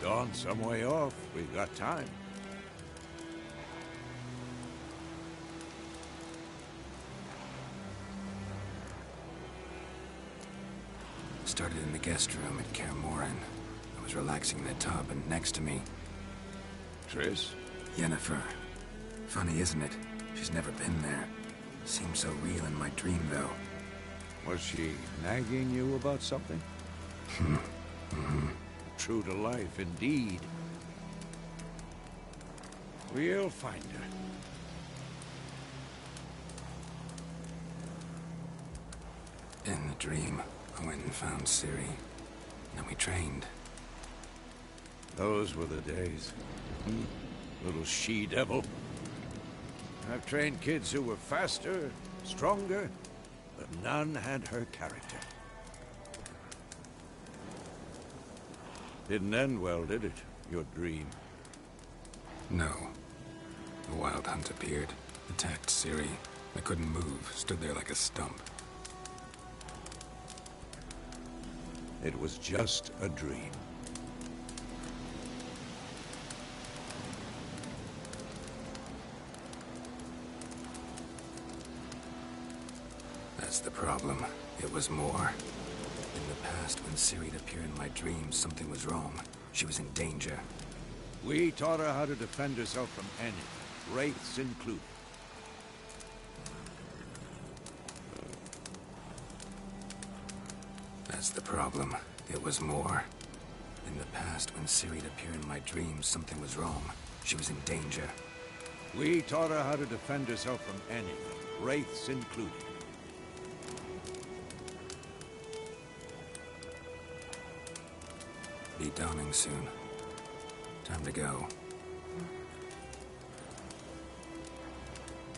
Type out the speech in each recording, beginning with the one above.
gone some way off. We've got time. Started in the guest room at Kaer Morhen. I was relaxing in the tub, and next to me... Triss? Yennefer. Funny, isn't it? She's never been there. Seemed so real in my dream, though. Was she nagging you about something? True to life, indeed. We'll find her. In the dream, I went and found Ciri. Then we trained. Those were the days. Little she-devil. I've trained kids who were faster, stronger, but none had her character. Didn't end well, did it? Your dream? No. The Wild Hunt appeared, attacked Ciri. I couldn't move, stood there like a stump. It was just a dream. That's the problem. It was more. In the past, when Ciri'd appear in my dreams, something was wrong. She was in danger. We taught her how to defend herself from anything, wraiths included. That's the problem. It was more. In the past, when Ciri'd appear in my dreams, something was wrong. She was in danger. We taught her how to defend herself from anything, wraiths included. Be dawning soon. Time to go.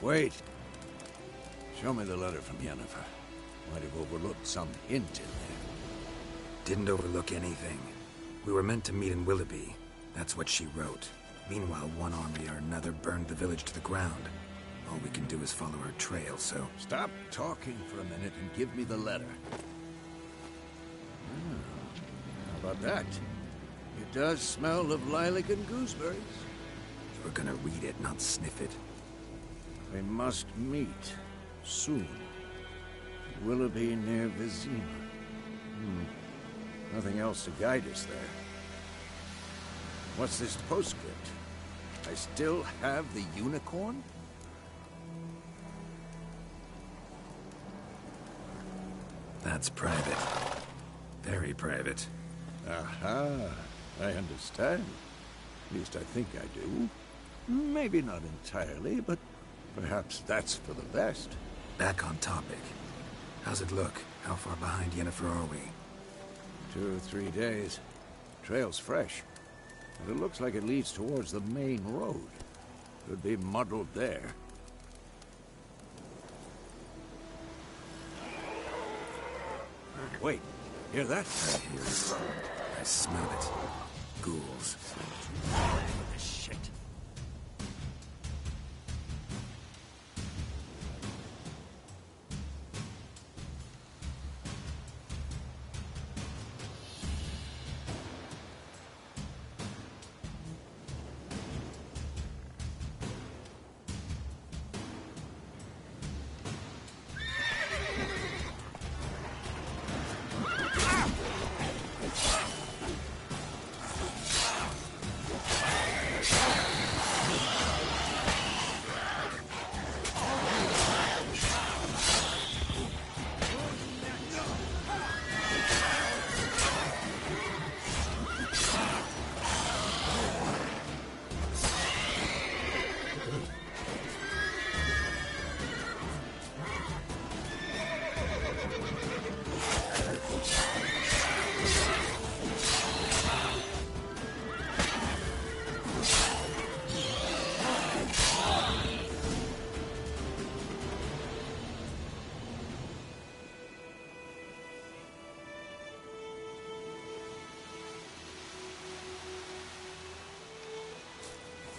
Wait. Show me the letter from Yennefer. Might have overlooked some hint in there. Didn't overlook anything. We were meant to meet in Willoughby. That's what she wrote. Meanwhile, one army or another burned the village to the ground. All we can do is follow her trail, so... Stop talking for a minute and give me the letter. How about that? It does smell of lilac and gooseberries. You were gonna read it, not sniff it. We must meet. Soon. Willoughby near Vizima. Nothing else to guide us there. What's this postscript? I still have the unicorn? That's private. Very private. Aha. I understand. At least I think I do. Maybe not entirely, but perhaps that's for the best. Back on topic. How's it look? How far behind Yennefer are we? 2 or 3 days. Trail's fresh. But it looks like it leads towards the main road. Could be muddled there. Wait, hear that? I hear it. I smell it. Ghouls. Shit.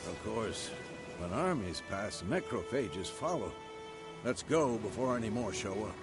Of course, when armies pass, necrophages follow. Let's go before any more show up.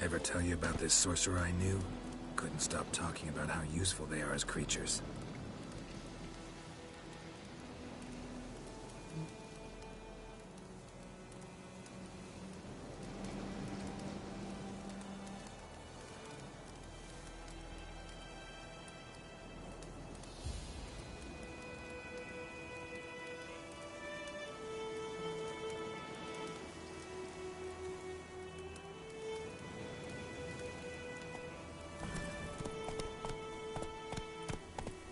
Ever tell you about this sorcerer I knew? Couldn't stop talking about how useful they are as creatures.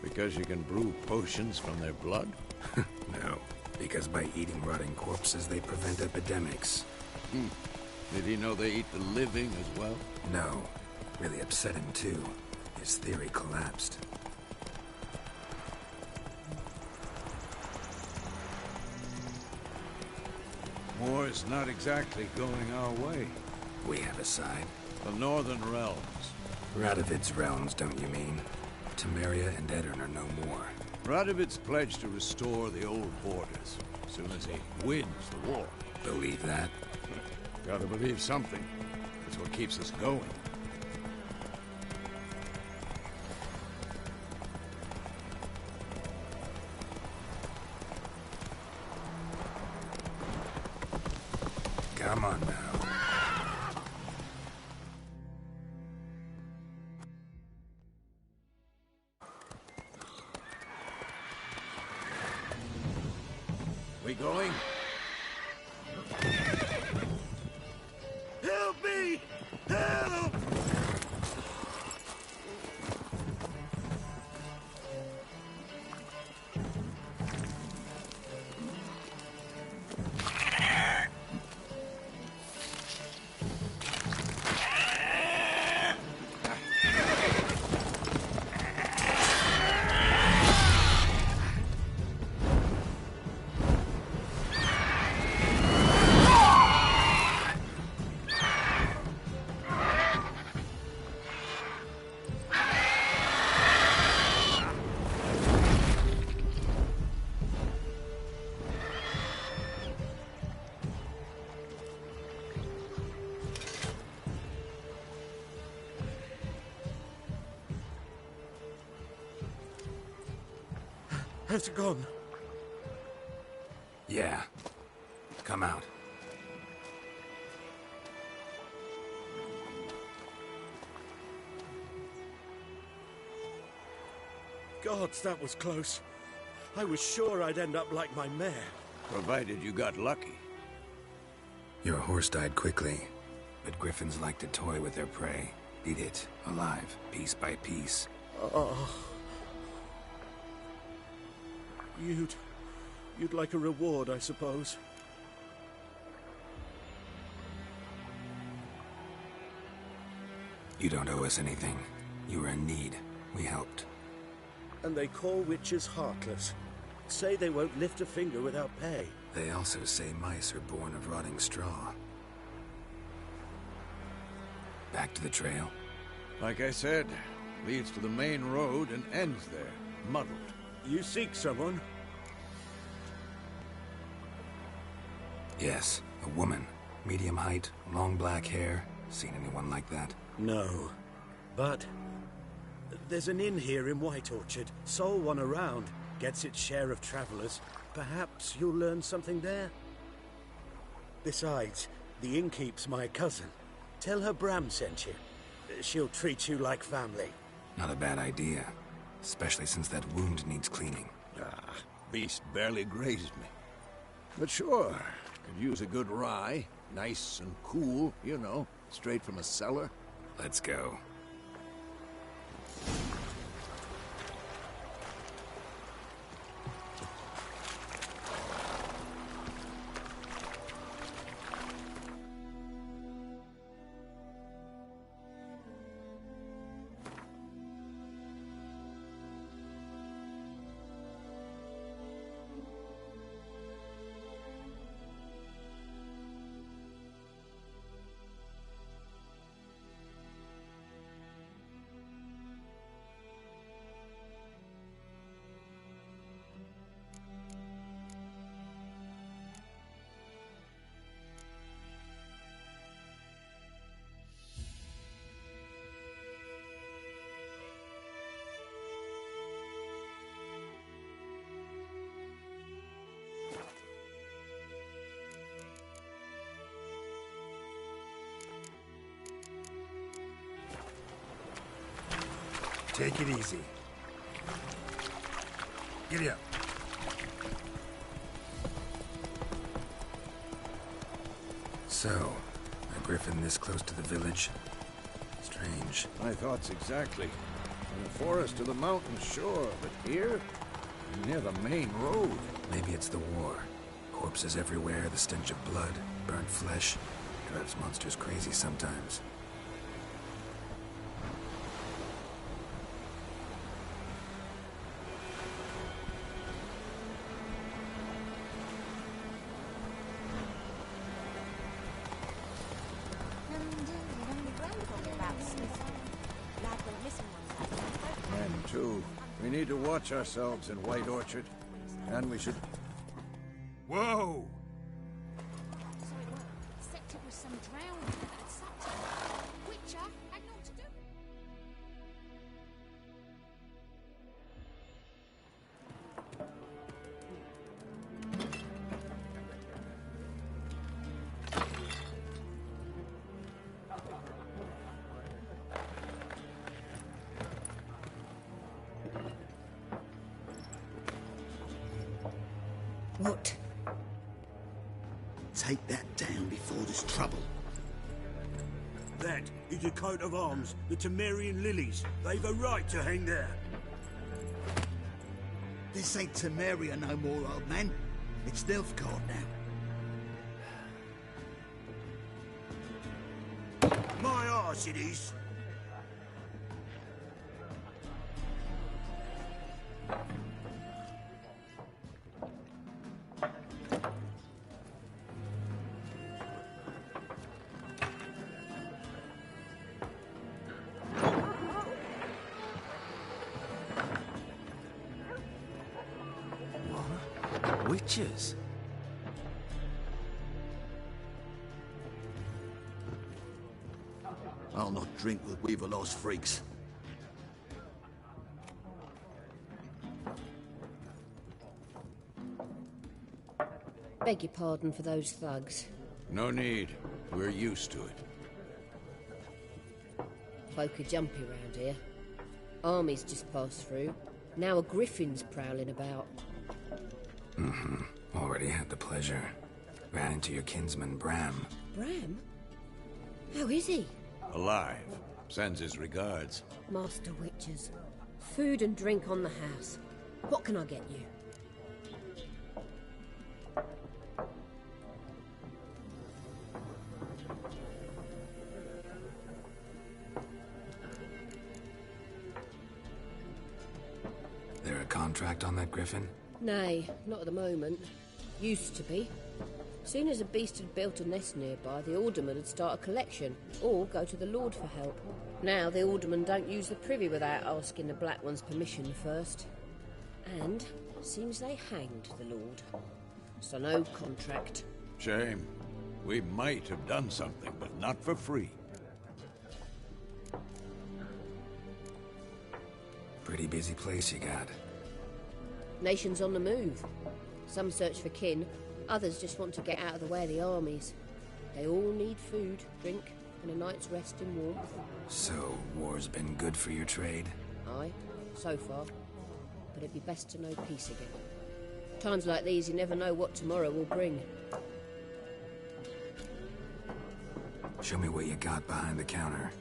Because you can brew potions from their blood? No, because by eating rotting corpses, they prevent epidemics. Did he know they eat the living as well? No. Really upset him, too. His theory collapsed. War's not exactly going our way. We have a side. The Northern Realms. Radovid's realms, don't you mean? Temeria and Edirn are no more. Radovid's pledged to restore the old borders as soon as he wins the war. Believe that? Gotta believe something. That's what keeps us going. Come on now. We going? Help me! Help! Has it gone? Yeah. Come out. Gods, that was close. I was sure I'd end up like my mare. Provided you got lucky. Your horse died quickly, but griffins like to toy with their prey. Eat it, alive, piece by piece. Oh. You'd like a reward, I suppose. You don't owe us anything. You were in need. We helped. And they call witches heartless. Say they won't lift a finger without pay. They also say mice are born of rotting straw. Back to the trail? Like I said, leads to the main road and ends there, muddled. You seek someone? Yes, a woman. Medium height, long black hair. Seen anyone like that? No. But there's an inn here in White Orchard. Sole one around. Gets its share of travelers. Perhaps you'll learn something there? Besides, the innkeep's my cousin. Tell her Bram sent you. She'll treat you like family. Not a bad idea. Especially since that wound needs cleaning. Beast barely grazed me. But sure, could use a good rye. Nice and cool, you know, straight from a cellar. Let's go. Take it easy. Giddy up. So, a griffin this close to the village? Strange. My thoughts exactly. From the forest to the mountain, sure, but here? Near the main road. Maybe it's the war. Corpses everywhere, the stench of blood, burnt flesh. Drives monsters crazy sometimes. Men, too. We need to watch ourselves in White Orchard. And we should... Whoa! So it was. Except it was some drowning that had sucked him. Witcher had naught to do. What? Take that down before there's trouble. That is a coat of arms, the Temerian lilies. They've a right to hang there. This ain't Temeria no more, old man. It's Nilfgaard now. My arse it is. Witches? I'll not drink with Weaverlaw's freaks. Beg your pardon for those thugs. No need. We're used to it. Folk are jumpy round here. Armies just passed through. Now a griffin's prowling about. Already had the pleasure. Ran into your kinsman, Bram. Bram? How is he? Alive. Sends his regards. Master Witchers. Food and drink on the house. What can I get you? There a contract on that griffin? Nay, not at the moment. Used to be. Soon as a beast had built a nest nearby, the alderman would start a collection, or go to the Lord for help. Now the aldermen don't use the privy without asking the Black One's permission first. And seems they hanged the Lord. So no contract. Shame. We might have done something, but not for free. Pretty busy place you got. Nations on the move. Some search for kin, others just want to get out of the way of the armies. They all need food, drink, and a night's rest in warmth. So, war's been good for your trade? Aye, so far. But it'd be best to know peace again. Times like these, you never know what tomorrow will bring. Show me what you got behind the counter.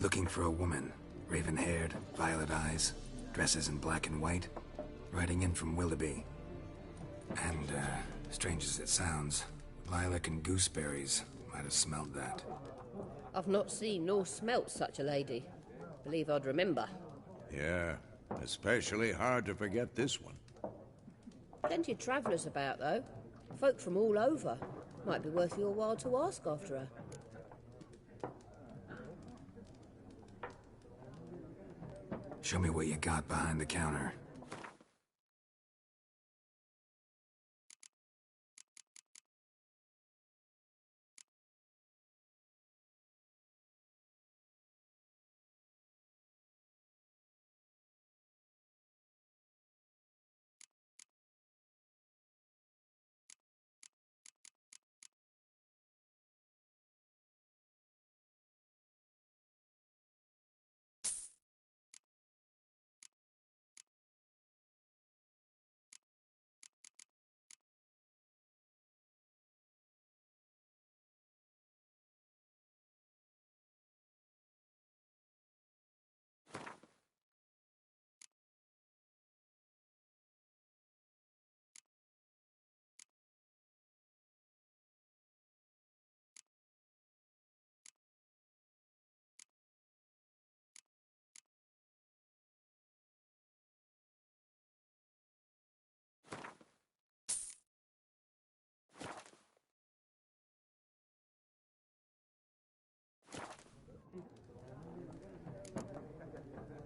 Looking for a woman. Raven-haired, violet eyes, dresses in black and white. Riding in from Willoughby. And, strange as it sounds, lilac and gooseberries might have smelled that. I've not seen nor smelt such a lady. Believe I'd remember. Yeah, especially hard to forget this one. Plenty of travellers about, though. Folk from all over. Might be worth your while to ask after her. Show me what you got behind the counter.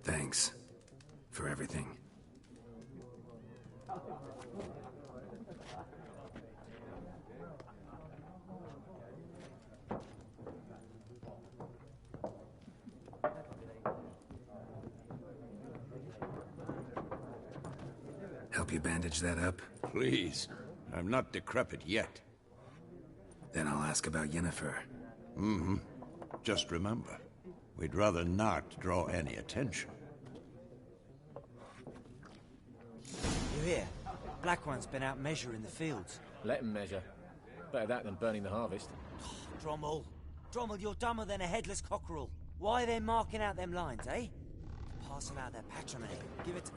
Thanks. For everything. Help you bandage that up? Please. I'm not decrepit yet. Then I'll ask about Yennefer. Mm-hmm. Just remember, we'd rather not draw any attention. You hear? Black One's been out measuring the fields. Let him measure. Better that than burning the harvest. Drommel. Drommel, you're dumber than a headless cockerel. Why are they marking out them lines, eh? Parcel out their patrimony. Give it...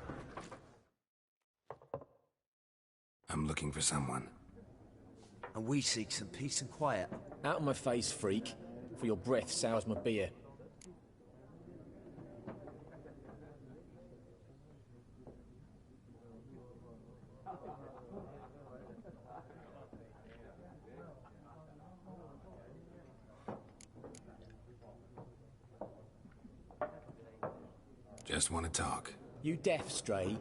I'm looking for someone. And we seek some peace and quiet. Out of my face, freak. For your breath sours my beer. Just want to talk. You deaf, Stray?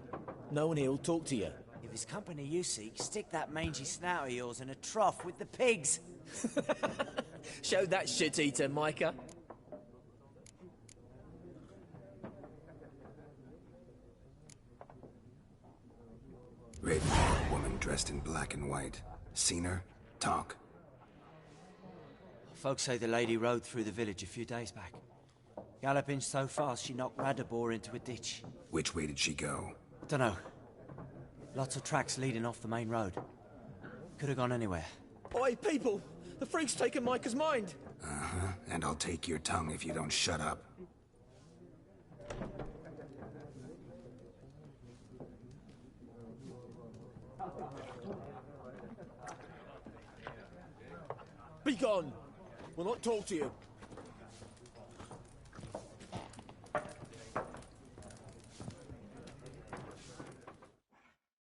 No one here'll talk to you. If it's company you seek, stick that mangy snout of yours in a trough with the pigs. Show that shit-eater, Micah. Raven-haired woman dressed in black and white. Seen her? Talk. Folks say the lady rode through the village a few days back. Galloping so fast she knocked Radabor into a ditch. Which way did she go? Dunno. Lots of tracks leading off the main road. Could have gone anywhere. Oi, people! The freak's taken Micah's mind! Uh-huh. And I'll take your tongue if you don't shut up. Be gone! We'll not talk to you.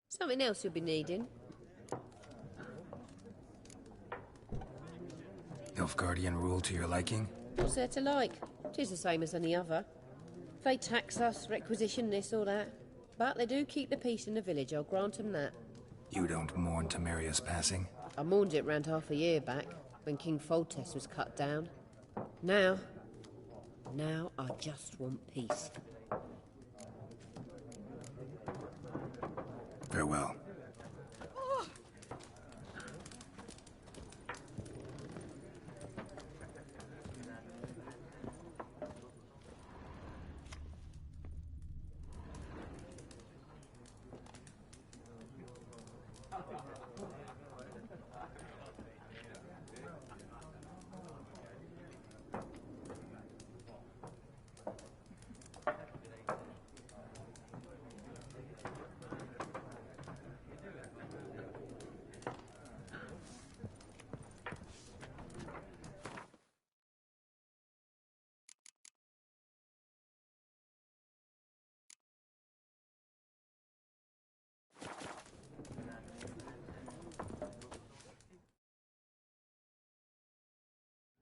Something else you'll be needing. Nilfgaardian rule to your liking? What's there to like? 'Tis the same as any other. They tax us, requisition this or that. But they do keep the peace in the village, I'll grant 'em that. You don't mourn Temeria's passing? I mourned it round half a year back, when King Foltest was cut down. Now I just want peace. Farewell.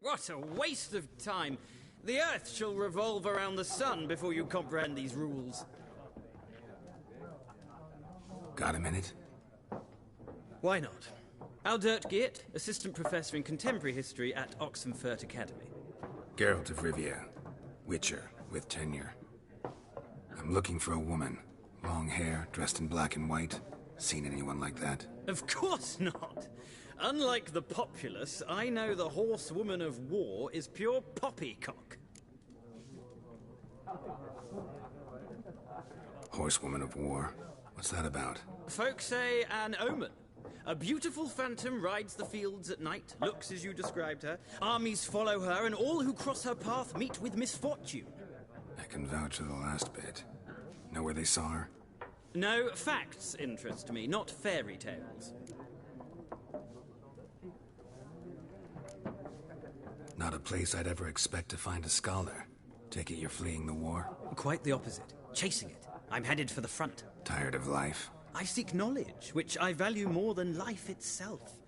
What a waste of time! The Earth shall revolve around the sun before you comprehend these rules. Got a minute? Why not? Aldert Geert, Assistant Professor in Contemporary History at Oxenfurt Academy. Geralt of Rivia, Witcher, with tenure. I'm looking for a woman. Long hair, dressed in black and white. Seen anyone like that? Of course not! Unlike the populace, I know the horsewoman of war is pure poppycock. Horsewoman of war? What's that about? Folks say an omen. A beautiful phantom rides the fields at night, looks as you described her. Armies follow her, and all who cross her path meet with misfortune. I can vouch for the last bit. Know where they saw her? No, facts interest me, not fairy tales. Not a place I'd ever expect to find a scholar. Take it you're fleeing the war? Quite the opposite. Chasing it. I'm headed for the front. Tired of life? I seek knowledge, which I value more than life itself.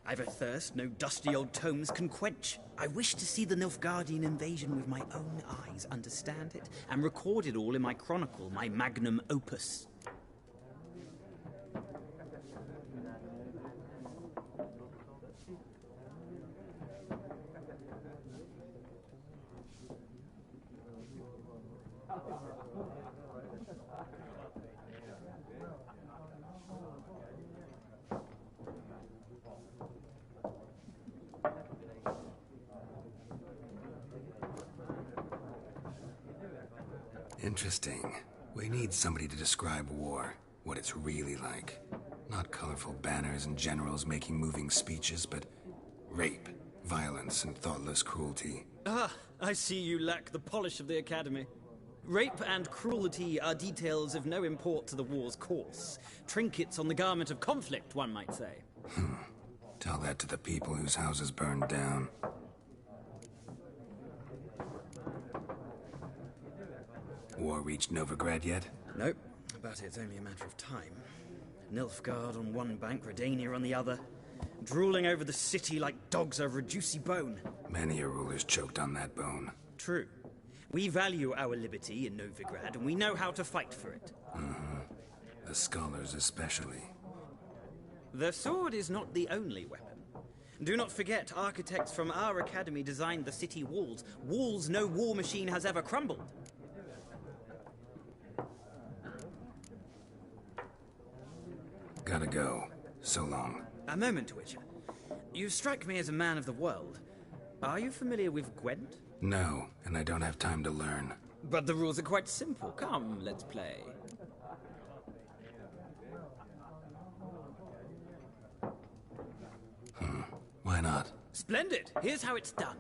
I've a thirst no dusty old tomes can quench. I wish to see the Nilfgaardian invasion with my own eyes, understand it, and record it all in my chronicle, my magnum opus. Interesting. We need somebody to describe war, what it's really like. Not colorful banners and generals making moving speeches, but rape, violence, and thoughtless cruelty. Ah, I see you lack the polish of the Academy. Rape and cruelty are details of no import to the war's course. Trinkets on the garment of conflict, one might say. Tell that to the people whose houses burned down. War reached Novigrad yet? Nope, but it's only a matter of time. Nilfgaard on one bank, Redania on the other. Drooling over the city like dogs over a juicy bone. Many a ruler's choked on that bone. True. We value our liberty in Novigrad, and we know how to fight for it. The scholars especially. The sword is not the only weapon. Do not forget, architects from our academy designed the city walls. Walls no war machine has ever crumbled. Gotta go. So long. A moment, Witcher. You strike me as a man of the world. Are you familiar with Gwent? No, and I don't have time to learn. But the rules are quite simple. Come, let's play. Why not? Splendid! Here's how it's done.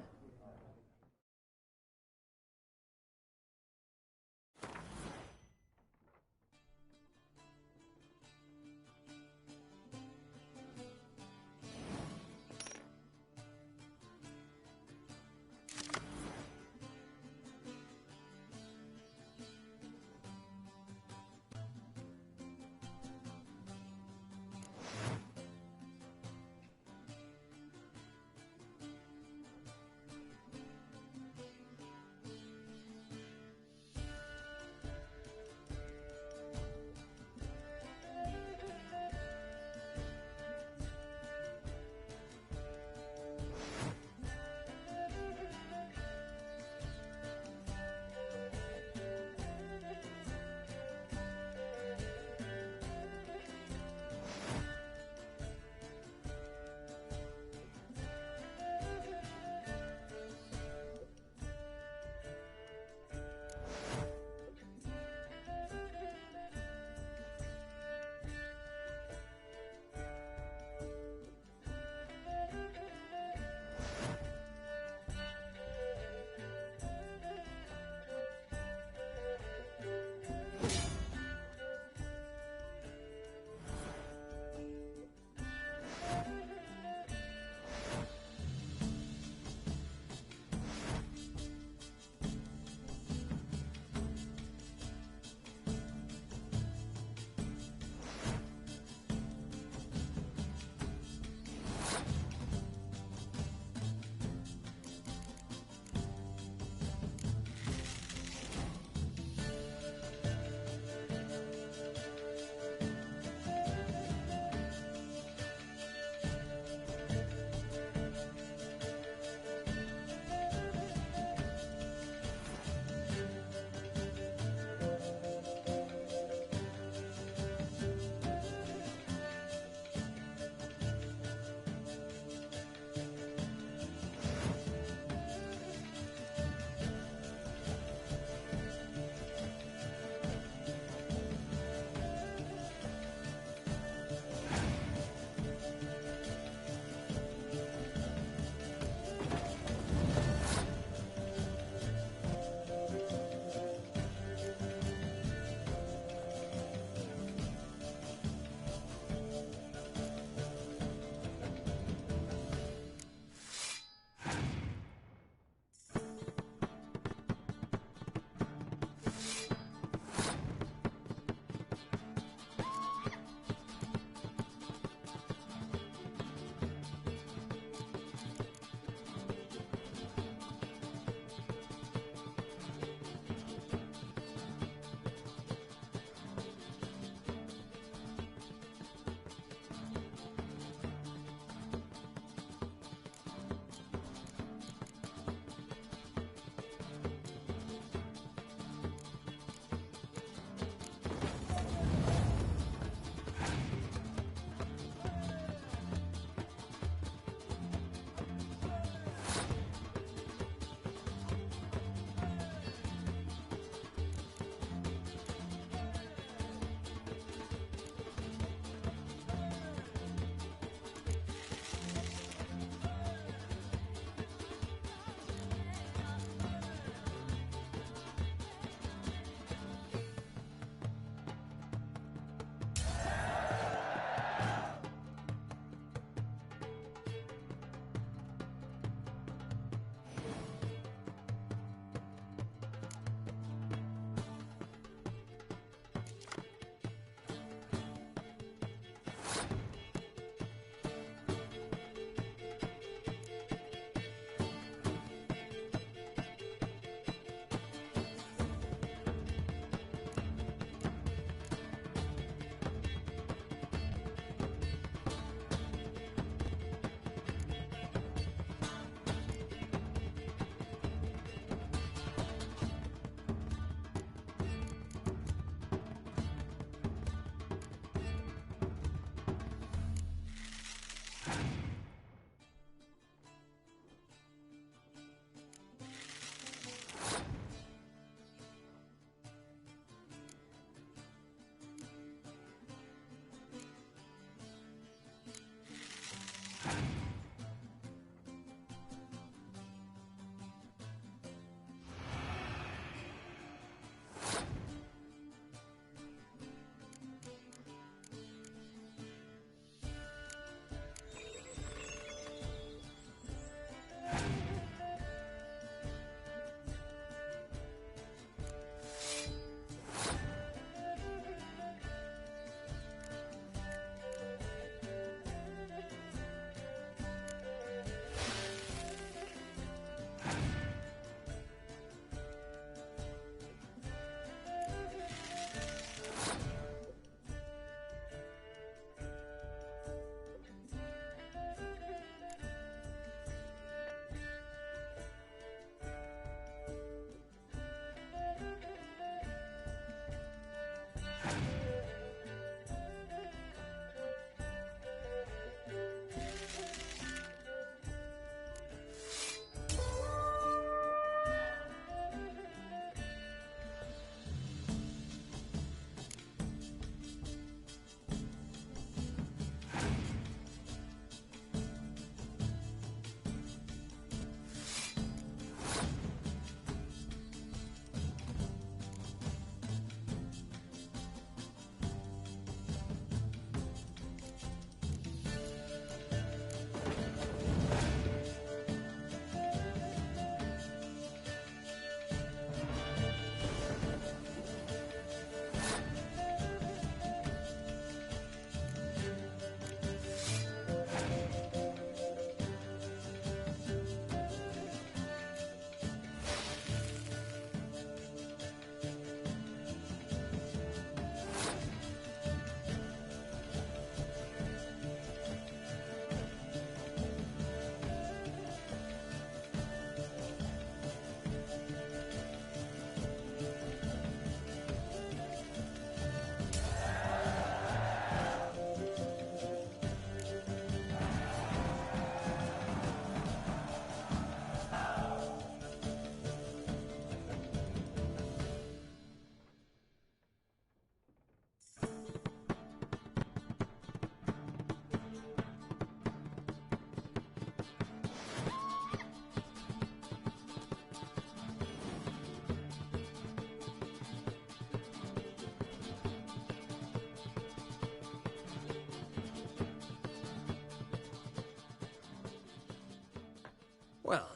Well,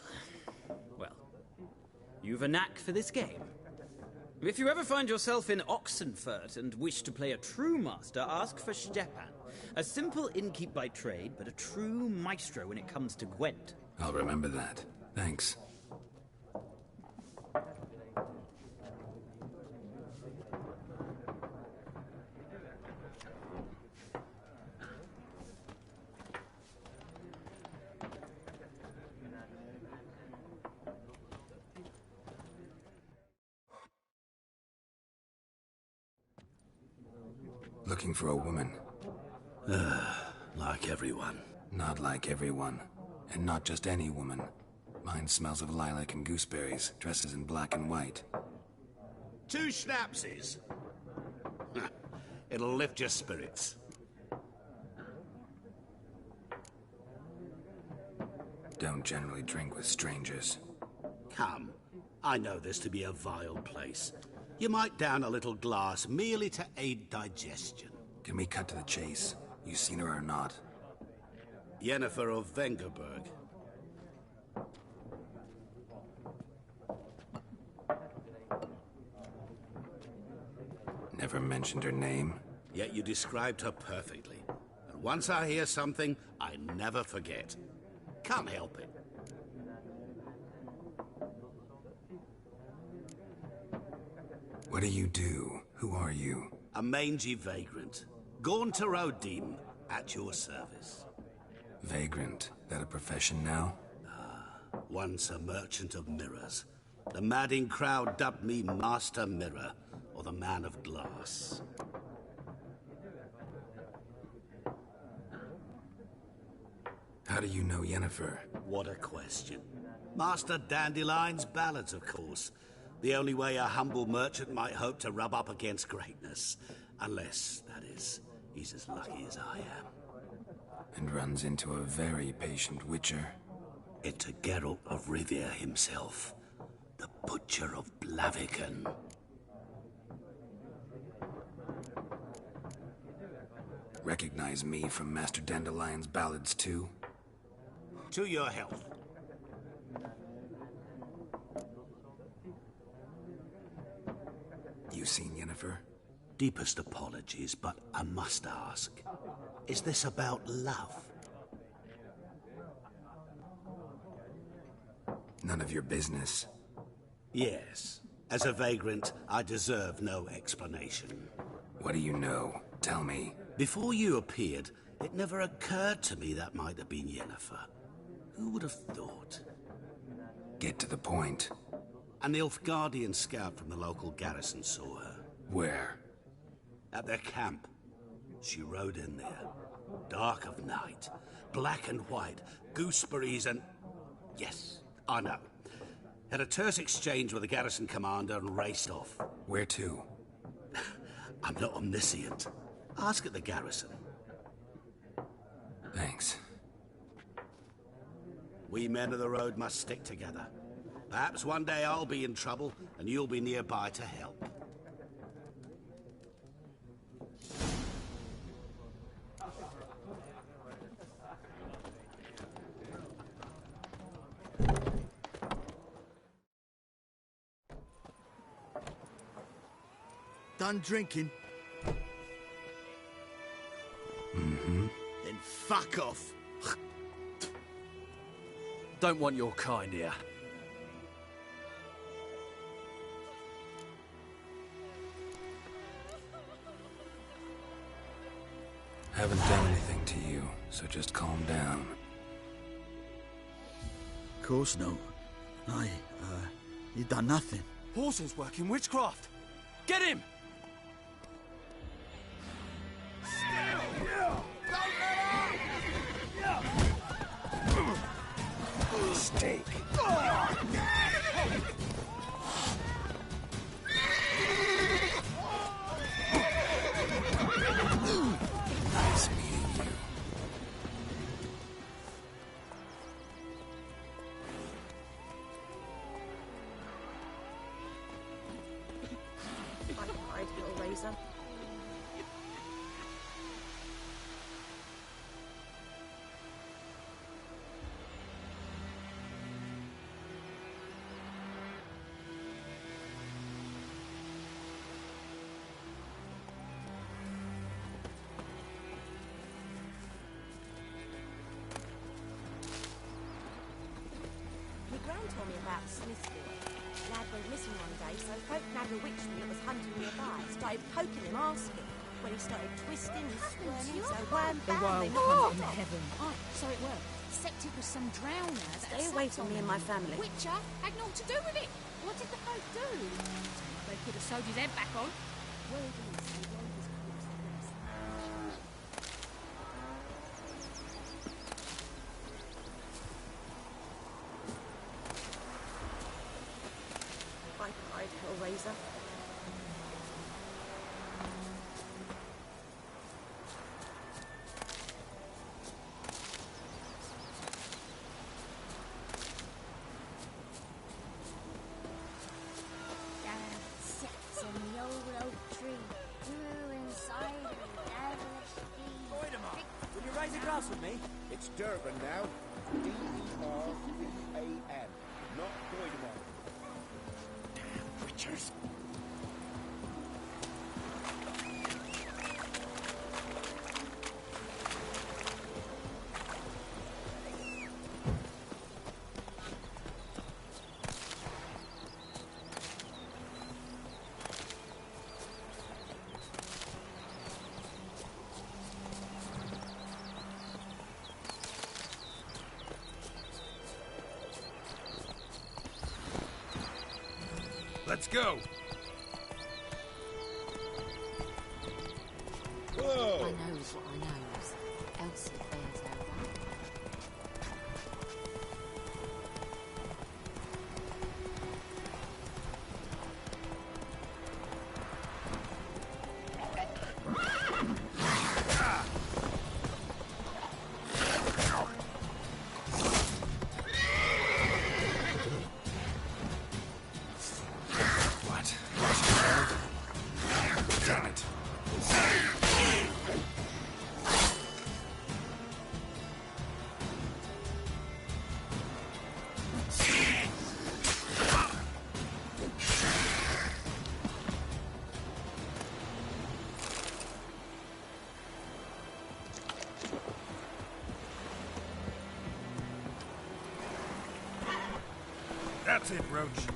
you've a knack for this game. If you ever find yourself in Oxenfurt and wish to play a true master, ask for Stepan. A simple innkeep by trade, but a true maestro when it comes to Gwent. I'll remember that. Thanks. Looking for a woman. Like everyone. Not like everyone. And not just any woman. Mine smells of lilac and gooseberries, dresses in black and white. 2 schnapsies. It'll lift your spirits. Don't generally drink with strangers. Come. I know this to be a vile place. You might down a little glass merely to aid digestion. Can we cut to the chase? You seen her or not? Yennefer of Vengerberg. Never mentioned her name? Yet you described her perfectly. And once I hear something, I never forget. Can't help it. What do you do? Who are you? A mangy vagrant. Gaunter O'Dean, at your service. Vagrant. That a profession now? Once a merchant of mirrors. The madding crowd dubbed me Master Mirror, or the Man of Glass. How do you know Yennefer? What a question. Master Dandelion's ballads, of course. The only way a humble merchant might hope to rub up against greatness. Unless, that is, he's as lucky as I am. And runs into a very patient Witcher. Into Geralt of Rivia himself. The Butcher of Blaviken. Recognize me from Master Dandelion's ballads too? To your health. You seen Yennefer? Deepest apologies, but I must ask. Is this about love? None of your business. Yes. As a vagrant, I deserve no explanation. What do you know? Tell me. Before you appeared, it never occurred to me that might have been Yennefer. Who would have thought? Get to the point. An Nilfgaardian scout from the local garrison saw her. Where? At their camp. She rode in there. Dark of night. Black and white. Gooseberries and... Yes, I know. Had a terse exchange with the garrison commander and raced off. Where to? I'm not omniscient. Ask at the garrison. Thanks. We men of the road must stick together. Perhaps one day I'll be in trouble and you'll be nearby to help. Done drinking? Mm-hmm. Then fuck off. Don't want your kind here. Haven't done anything to you, so just calm down. Of course not. You done nothing. Horses working witchcraft. Get him! Steak. Nice meeting you. I'd Hellraiser. Gran told me about Smithfield. Lad went missing one day, so folk nabbed a witchman that was hunting nearby. Started poking him, asking. When he started twisting and squirming, so wham, bam, they knocked him off. Heaven. Aye, so it worked. Except it was some drowner that Stay away from me and my family. Witcher had naught to do with it. What did the folk do? They could have sewed his head back on. Word is, they laid his corpse to rest. I'd Hellraiser. Sits in the old oak tree, grew inside a devilish bee. Will you raise a glass with me? It's Durban now. D-E-R-B-A-N. Not Doidemon. Damn witchers. Let's go. Whoa! I knows what I knows. Elsie bears her right. That's it, Roach.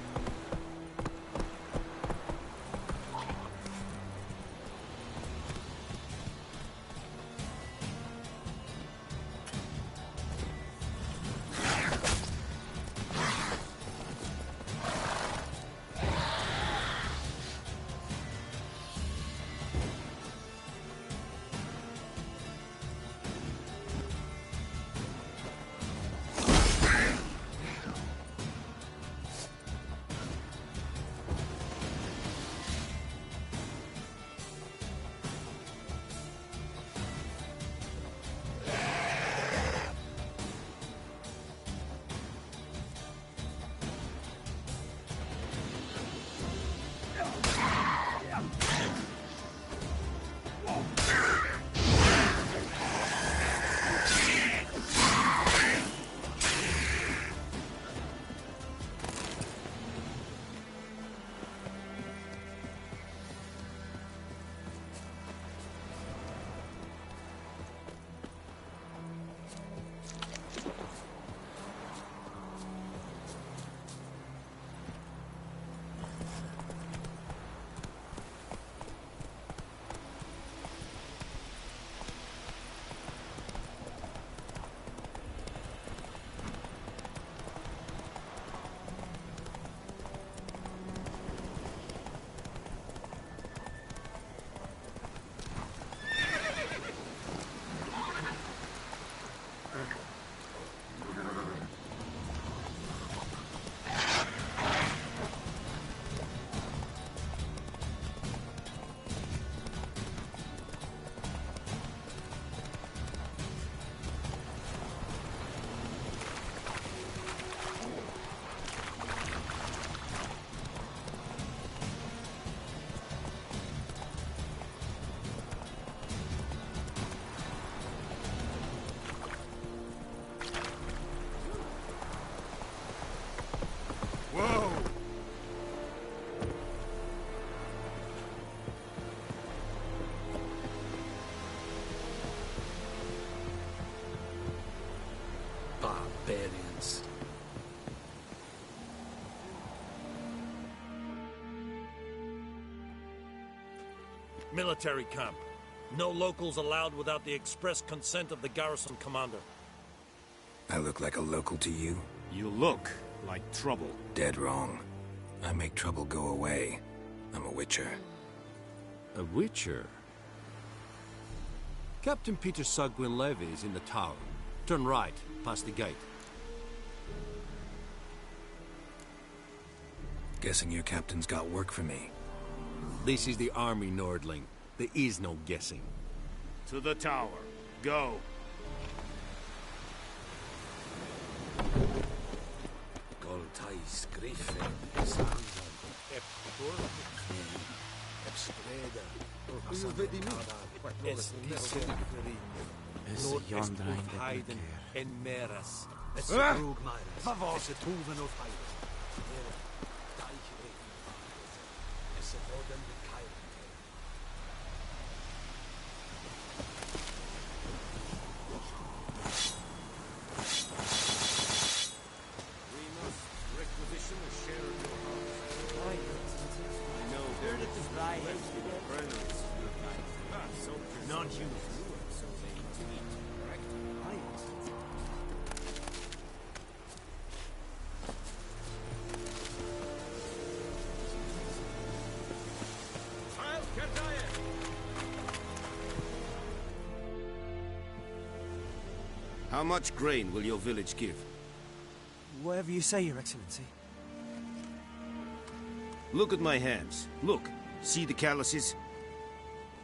Barbarians. Military camp. No locals allowed without the express consent of the garrison commander. I look like a local to you? You look like trouble. Dead wrong. I make trouble go away. I'm a witcher. A witcher? Captain Peter Sagwin Levy is in the tower. Turn right, past the gate. Guessing your captain's got work for me. This is the army, Nordling. There is no guessing. To the tower. Go. Goltais Griffin, en meras. How much grain will your village give? Whatever you say, Your Excellency. Look at my hands. Look. See the calluses?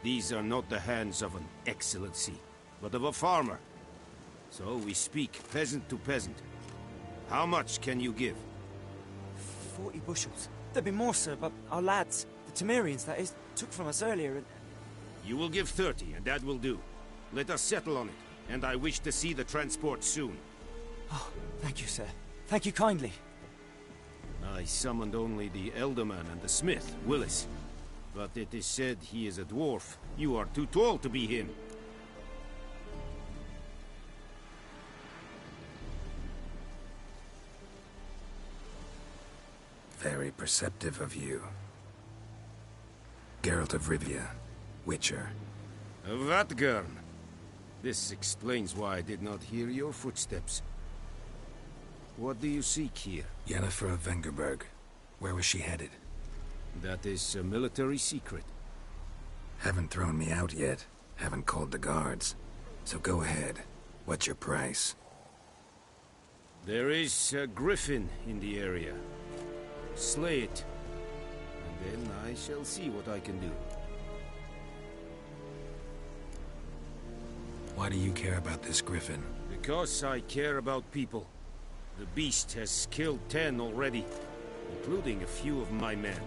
These are not the hands of an excellency, but of a farmer. So we speak peasant to peasant. How much can you give? 40 bushels. There'd be more, sir, but our lads, the Temerians, that is, took from us earlier and... You will give 30, and that will do. Let us settle on it, and I wish to see the transport soon. Oh, thank you, sir. Thank you kindly. I summoned only the Elderman and the smith, Willis. But it is said he is a dwarf. You are too tall to be him. Very perceptive of you. Geralt of Rivia, Witcher. Vatgern! This explains why I did not hear your footsteps. What do you seek here? Yennefer of Vengerberg. Where was she headed? That is a military secret. Haven't thrown me out yet. Haven't called the guards. So go ahead. What's your price? There is a griffin in the area. Slay it. And then I shall see what I can do. Why do you care about this griffin? Because I care about people. The beast has killed 10 already, including a few of my men.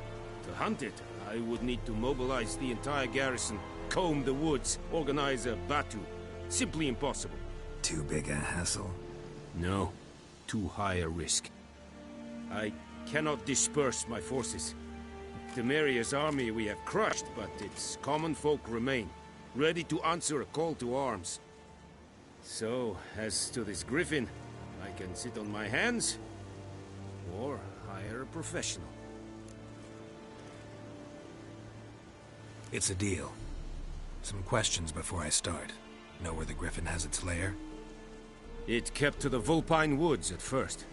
To hunt it, I would need to mobilize the entire garrison, comb the woods, organize a batu. Simply impossible. Too big a hassle? No. Too high a risk. I cannot disperse my forces. Temeria's army we have crushed, but its common folk remain, ready to answer a call to arms. So, as to this griffin, I can sit on my hands, or hire a professional. It's a deal. Some questions before I start. Know where the griffin has its lair? It kept to the Vulpine Woods at first.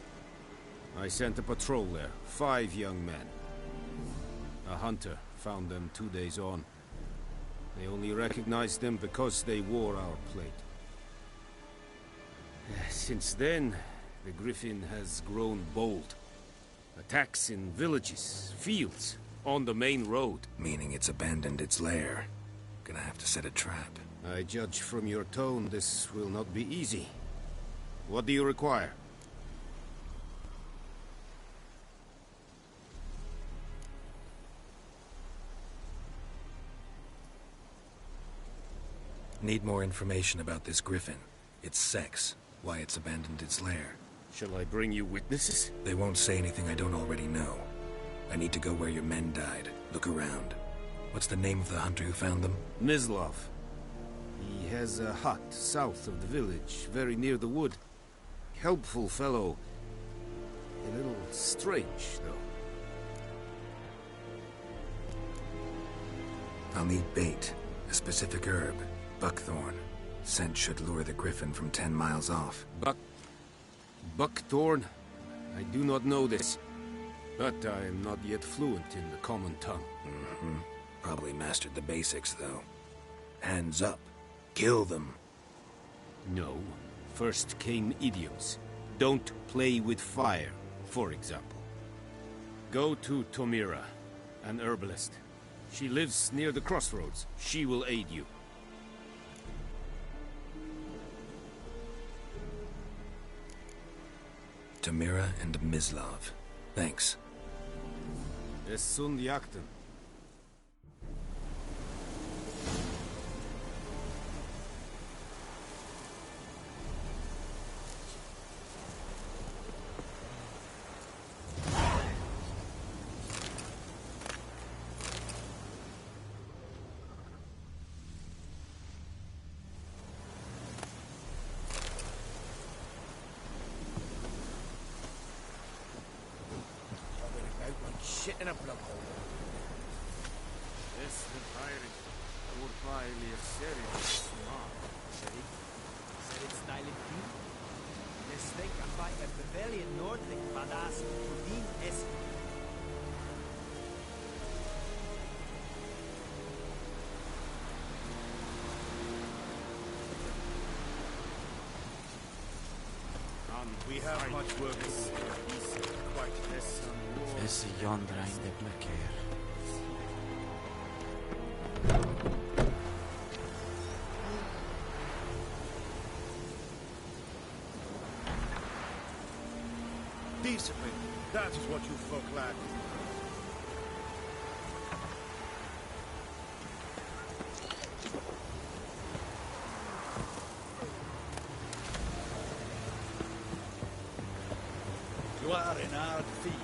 I sent a patrol there, 5 young men. A hunter found them 2 days on. They only recognized them because they wore our plate. Since then, the griffin has grown bold. Attacks in villages, fields, on the main road. Meaning it's abandoned its lair. Gonna have to set a trap. I judge from your tone this will not be easy. What do you require? Need more information about this griffin. Its sex, why it's abandoned its lair. Shall I bring you witnesses? They won't say anything I don't already know. I need to go where your men died. Look around. What's the name of the hunter who found them? Mislav. He has a hut south of the village, very near the wood. Helpful fellow. A little strange, though. I'll need bait. A specific herb. Buckthorn. Scent should lure the griffin from 10 miles off. Buckthorn? I do not know this. But I am not yet fluent in the common tongue. Probably mastered the basics, though. Hands up. Kill them. No. First came idioms. Don't play with fire, for example. Go to Tomira, an herbalist. She lives near the crossroads. She will aid you. Tamira and Mislav. Thanks. Es sunt jakten. Shit in a plug hole. This the pirate. Or probably a serious smart. Said it's styling too. Let's think about a rebellion Nordlich badass Odin esque. We have much work to do. Quite less. Is yonder in the black air. Discipline. That is what you folk lack. You are in our field.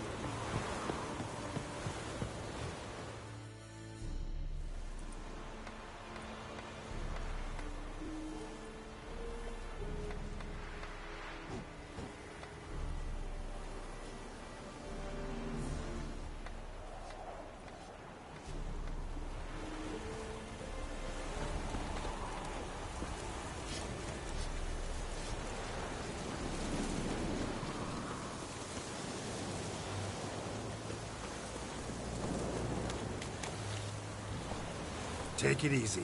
Take it easy.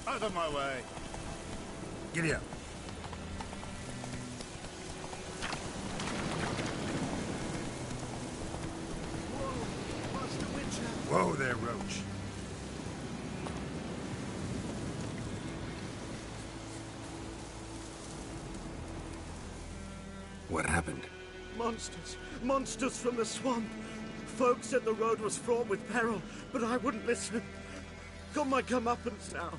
Out of my way. Giddy up. Whoa, Master Witcher. Whoa there, Roach. What happened? Monsters. Monsters from the swamp. Folks said the road was fraught with peril, but I wouldn't listen. Got my comeuppance now.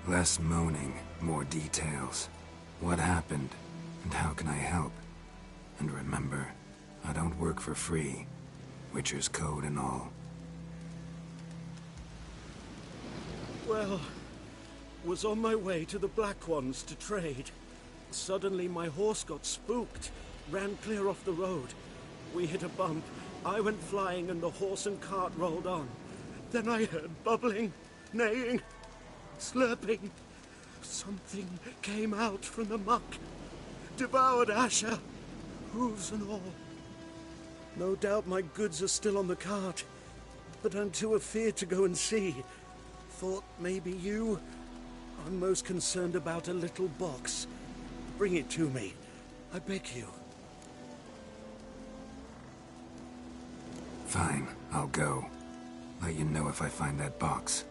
Less moaning, more details. What happened, and how can I help? And remember, I don't work for free. Witcher's code and all. Well, was on my way to the Black Ones to trade. Suddenly my horse got spooked, ran clear off the road. We hit a bump, I went flying and the horse and cart rolled on. Then I heard bubbling, neighing, slurping. Something came out from the muck, devoured Asher, hooves and all. No doubt my goods are still on the cart, but I'm too afeard to go and see. Thought maybe you. I'm most concerned about a little box. Bring it to me, I beg you. Fine, I'll go. Let you know if I find that box.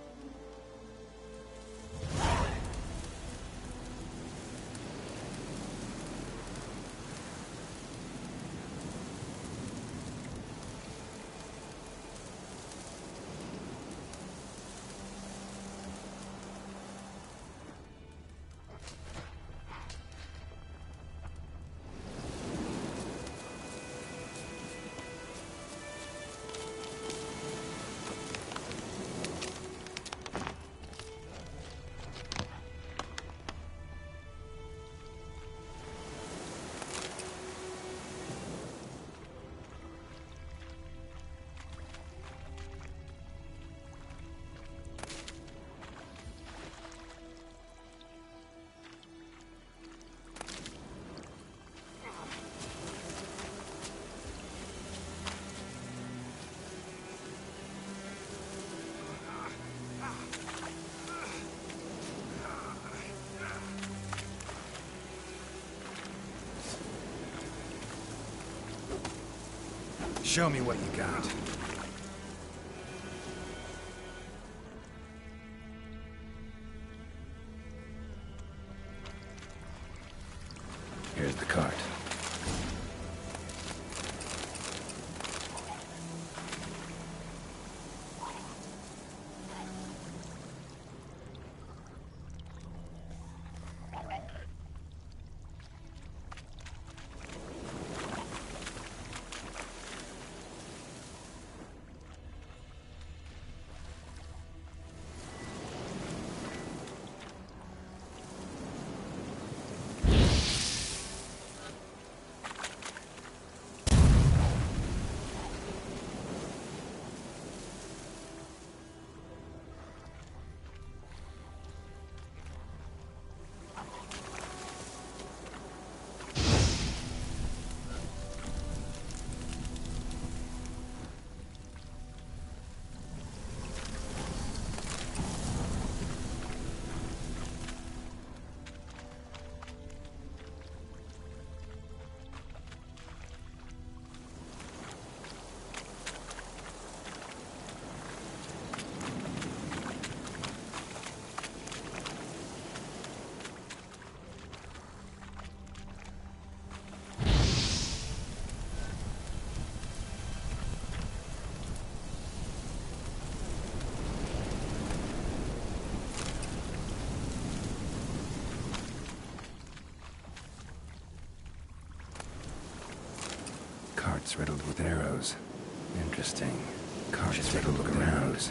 Show me what you got. Here's the cart. Carts riddled with arrows. Interesting. Carts riddled with arrows.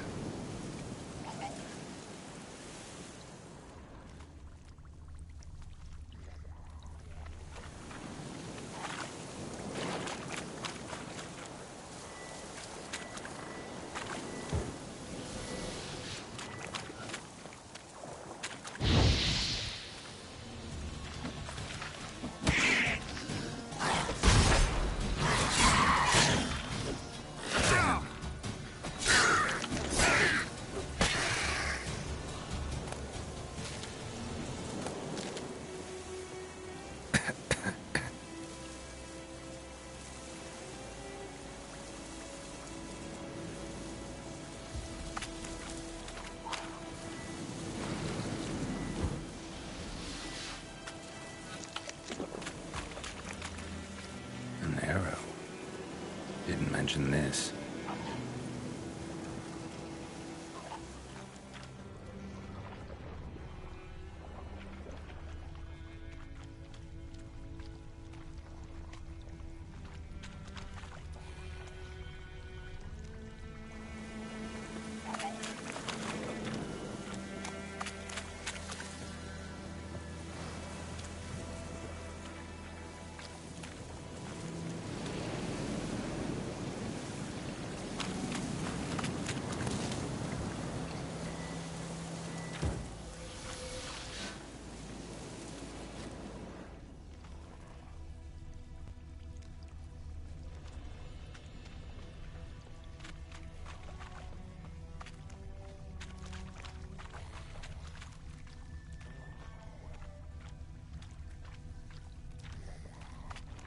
Didn't mention this.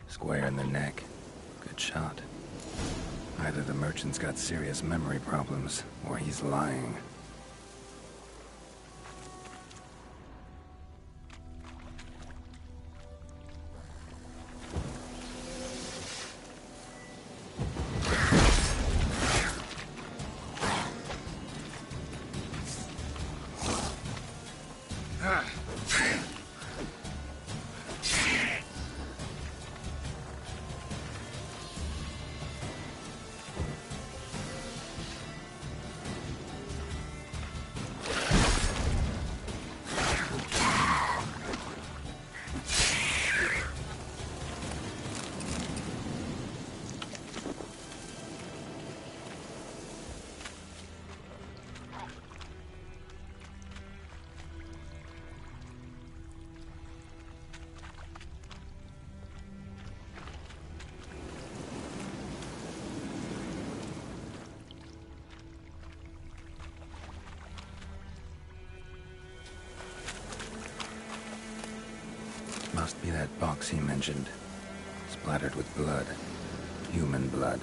Square in the neck. Good shot. Either the merchant's got serious memory problems, or he's lying. Must be that box he mentioned. Splattered with blood. Human blood.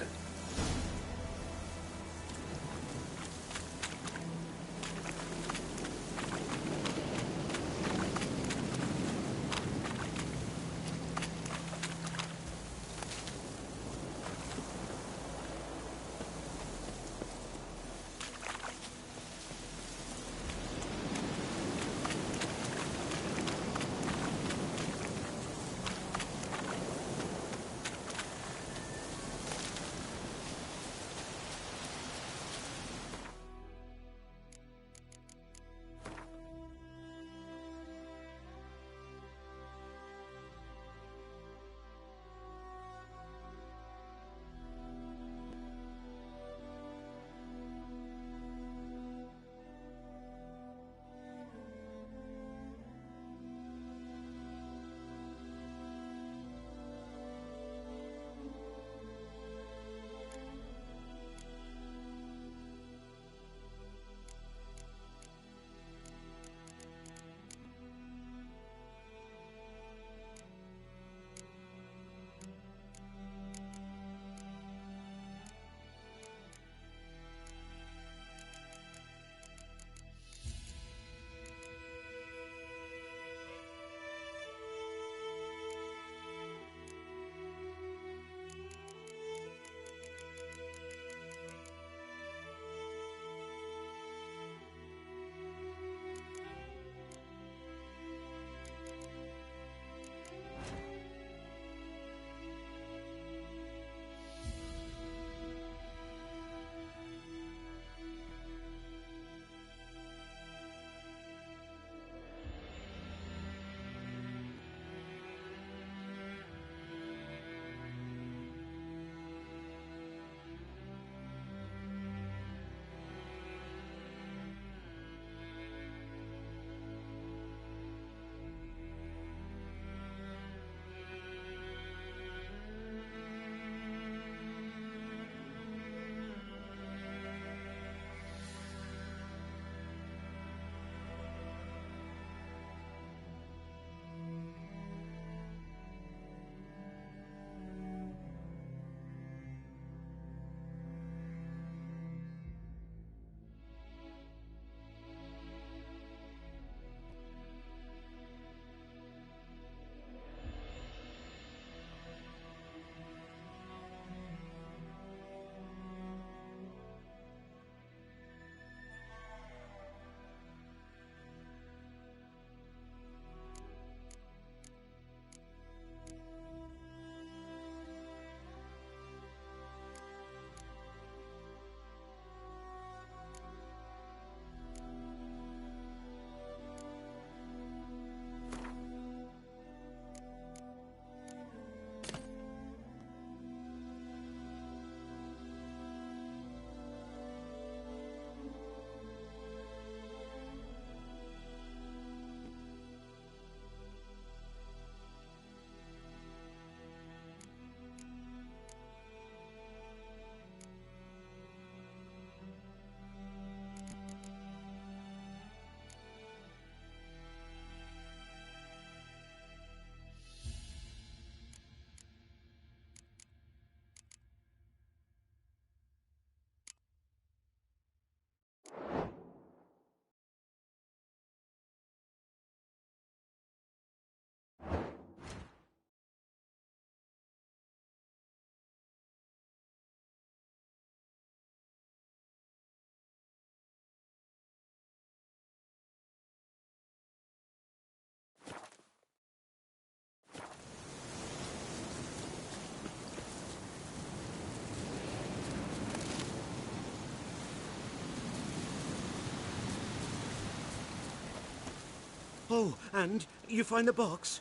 Oh, and you find the box?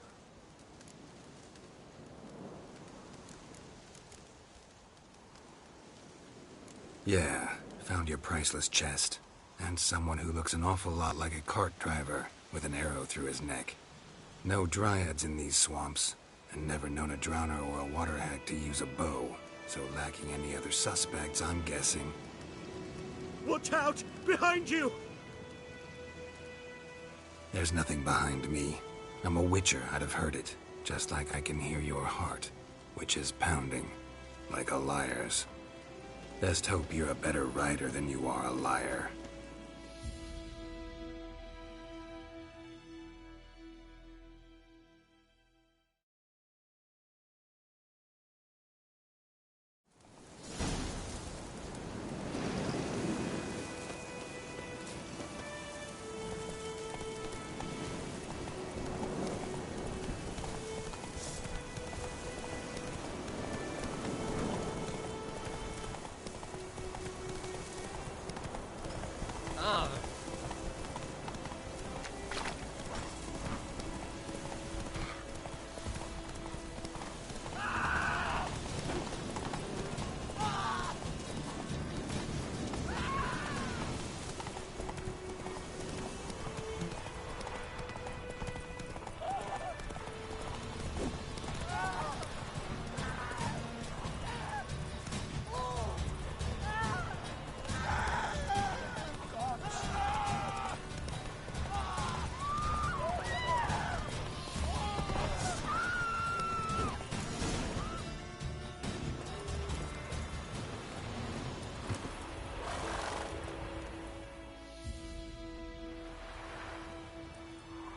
Yeah, found your priceless chest. And someone who looks an awful lot like a cart driver with an arrow through his neck. No dryads in these swamps, and never known a drowner or a water hag to use a bow. So lacking any other suspects, I'm guessing. Watch out! Behind you! There's nothing behind me. I'm a witcher, I'd have heard it. Just like I can hear your heart, which is pounding, like a liar's. Best hope you're a better rider than you are a liar.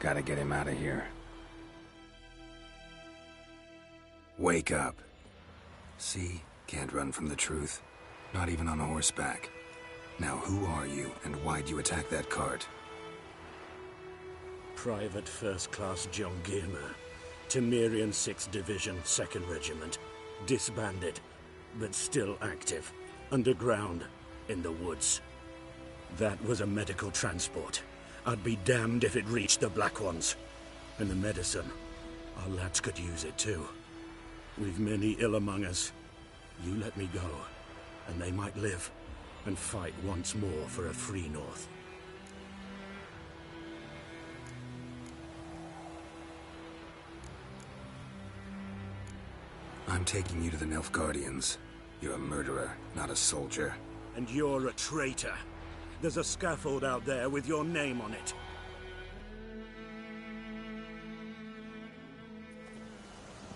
Gotta get him out of here. Wake up. See? Can't run from the truth. Not even on horseback. Now who are you, and why'd you attack that cart? Private First Class John Gilmer. Temerian 6th Division, 2nd Regiment. Disbanded, but still active. Underground, in the woods. That was a medical transport. I'd be damned if it reached the Black Ones. And the medicine, our lads could use it too. We've many ill among us. You let me go, and they might live, and fight once more for a free North. I'm taking you to the Nilfgaardians. You're a murderer, not a soldier. And you're a traitor. There's a scaffold out there with your name on it.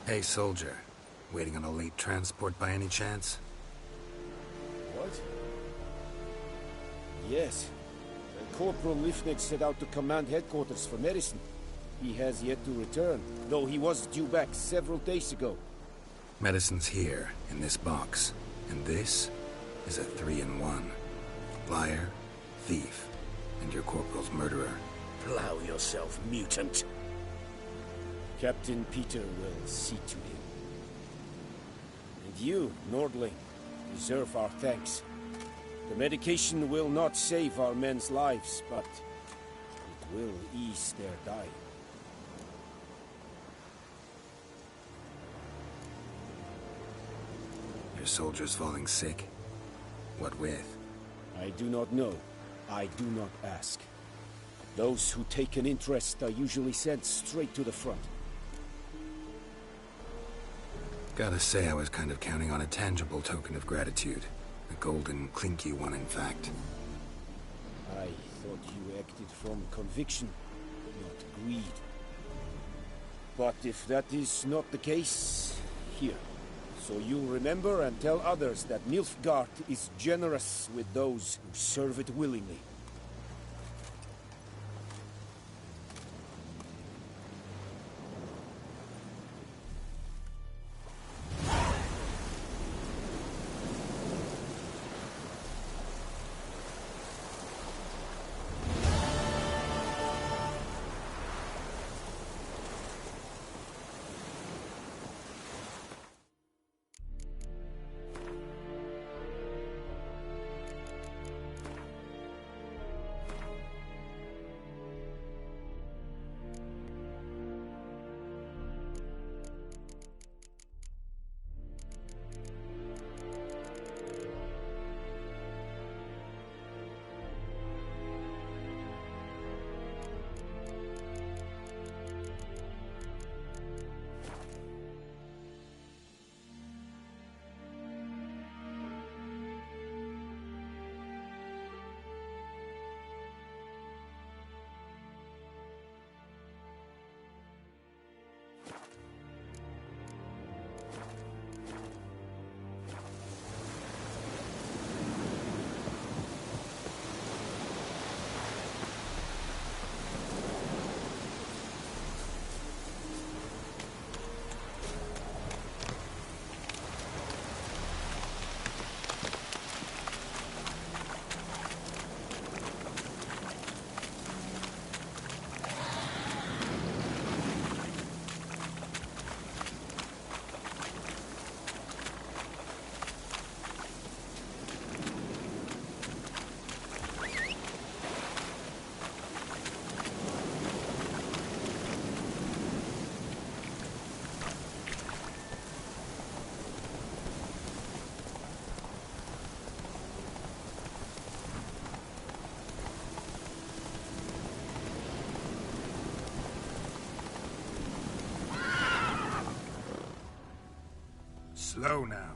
Hey, soldier. Waiting on a late transport by any chance? What? Yes. Corporal Lifnek set out to command headquarters for medicine. He has yet to return, though he was due back several days ago. Medicine's here, in this box. And this is a 3-in-1. Liar, thief, and your corporal's murderer. Plow yourself, mutant. Captain Peter will see to him. And you, Nordling, deserve our thanks. The medication will not save our men's lives, but it will ease their dying. Your soldiers falling sick? What with? I do not know. I do not ask. Those who take an interest are usually sent straight to the front. Gotta say, I was kind of counting on a tangible token of gratitude. A golden, clinky one, in fact. I thought you acted from conviction, not greed. But if that is not the case, here. So you'll remember and tell others that Nilfgaard is generous with those who serve it willingly. Slow now.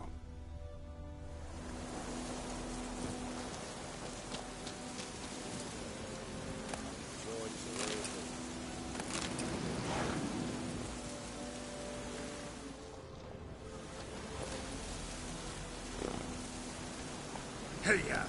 Hey-ya!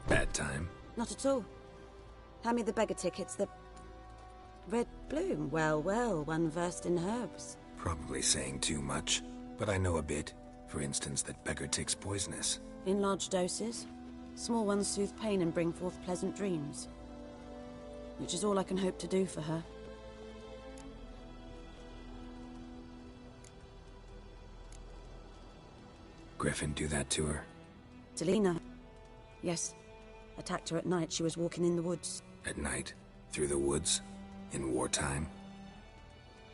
Bad time? Not at all. Hand me the beggar tickets, the... Red bloom. Well, well, one versed in herbs. Probably saying too much, but I know a bit. For instance, that beggar tick's poisonous. In large doses. Small ones soothe pain and bring forth pleasant dreams. Which is all I can hope to do for her. Griffin do that to her? Delina. Yes. Attacked her at night. She was walking in the woods. At night? Through the woods? In wartime?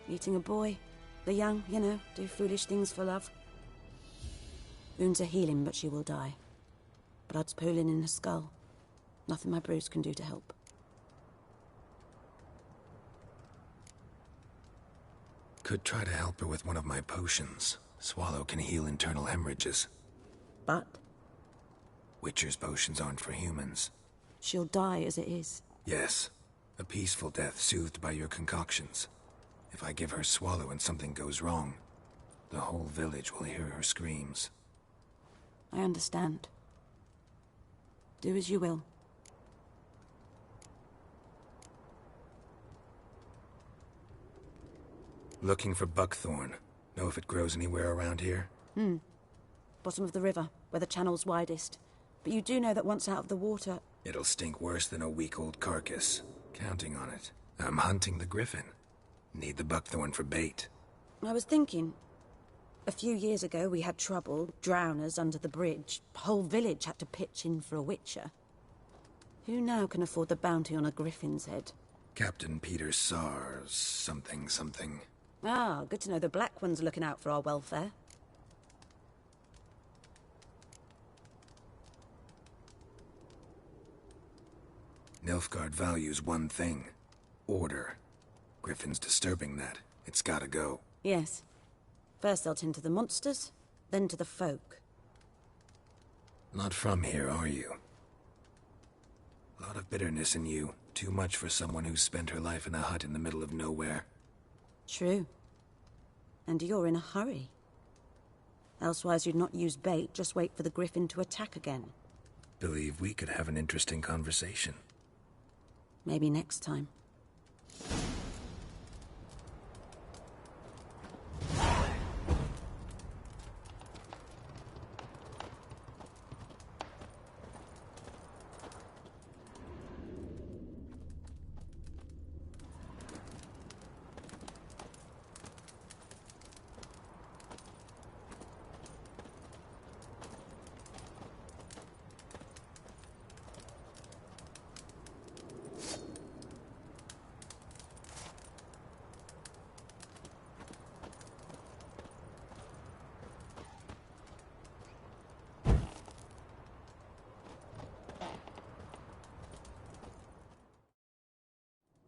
Meeting a boy. The young, you know, do foolish things for love. Wounds are healing, but she will die. Blood's pooling in her skull. Nothing my brews can do to help. Could try to help her with one of my potions. Swallow can heal internal hemorrhages. But? Witcher's potions aren't for humans. She'll die as it is. Yes. A peaceful death soothed by your concoctions. If I give her Swallow and something goes wrong, the whole village will hear her screams. I understand. Do as you will. Looking for buckthorn. Know if it grows anywhere around here? Bottom of the river, where the channel's widest. But you do know that once out of the water... It'll stink worse than a week-old carcass. Counting on it. I'm hunting the griffin. Need the buckthorn for bait. I was thinking... A few years ago we had trouble, drowners under the bridge. Whole village had to pitch in for a witcher. Who now can afford the bounty on a griffin's head? Captain Peter Sars... something. Ah, good to know the Black One's looking out for our welfare. Nilfgaard values one thing. Order. Griffin's disturbing that. It's gotta go. Yes. First they'll tend to the monsters, then to the folk. Not from here, are you? A lot of bitterness in you. Too much for someone who spent her life in a hut in the middle of nowhere. True. And you're in a hurry. Elsewise you'd not use bait, just wait for the griffin to attack again. Believe we could have an interesting conversation. Maybe next time.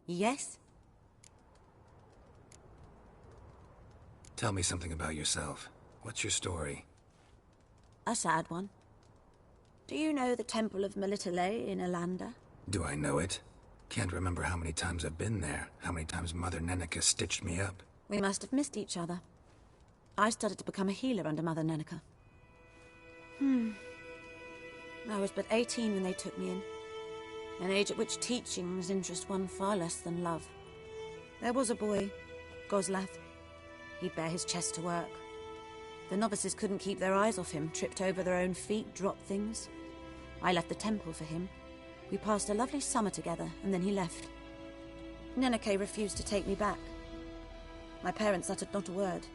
Yes? Tell me something about yourself. What's your story? A sad one. Do you know the Temple of Melitele in Alanda? Do I know it? Can't remember how many times I've been there, how many times Mother Nenica stitched me up. We must have missed each other. I started to become a healer under Mother Nenica. I was but 18 when they took me in. An age at which teachings interest one far less than love. There was a boy, Goslav. He'd bare his chest to work. The novices couldn't keep their eyes off him, tripped over their own feet, dropped things. I left the temple for him. We passed a lovely summer together, and then he left. Nenike refused to take me back. My parents uttered not a word.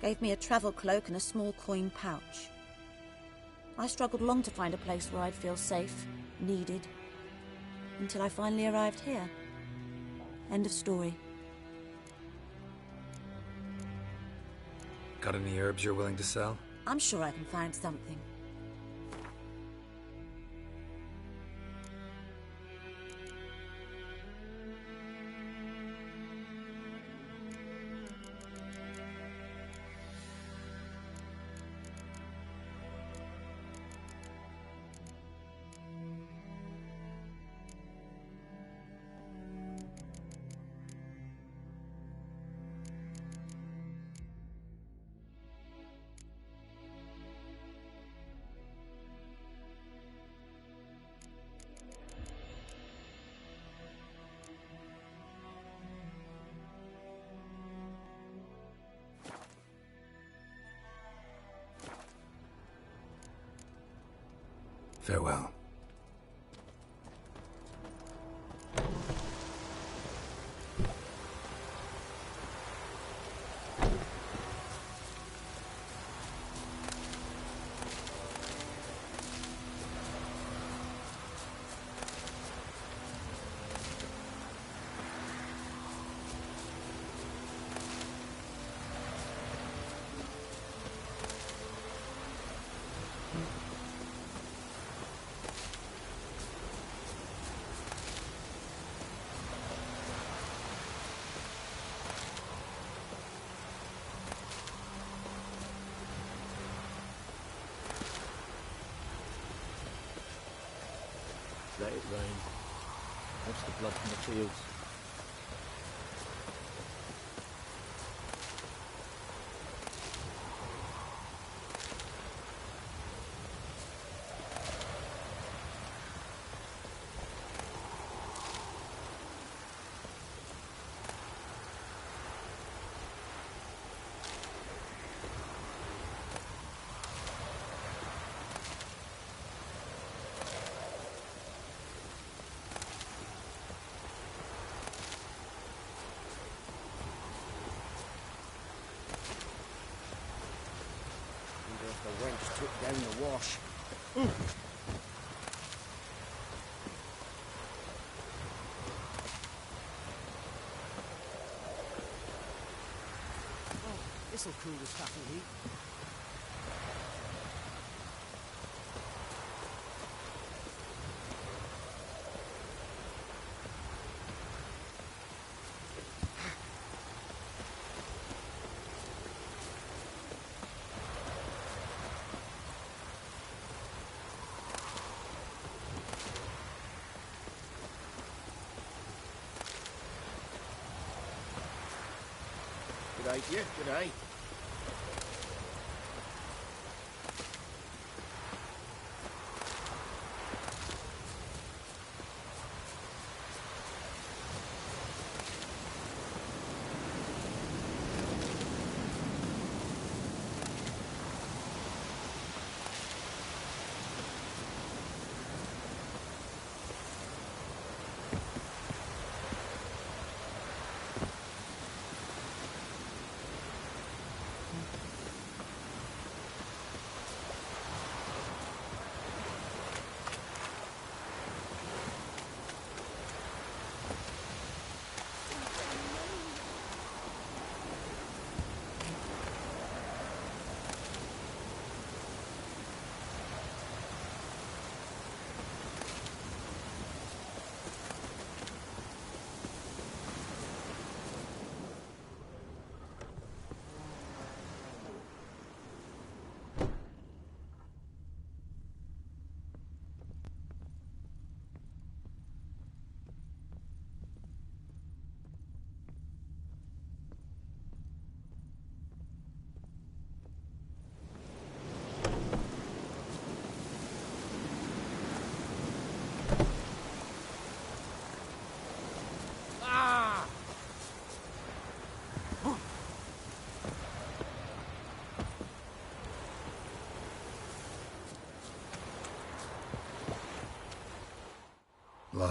Gave me a travel cloak and a small coin pouch. I struggled long to find a place where I'd feel safe, needed, until I finally arrived here. End of story. Got any herbs you're willing to sell? I'm sure I can find something. Farewell. Let it rain. Watch the blood from the fields. The wench took down the wash. This'll cool the stuffy heat. Good day, dear. Good day.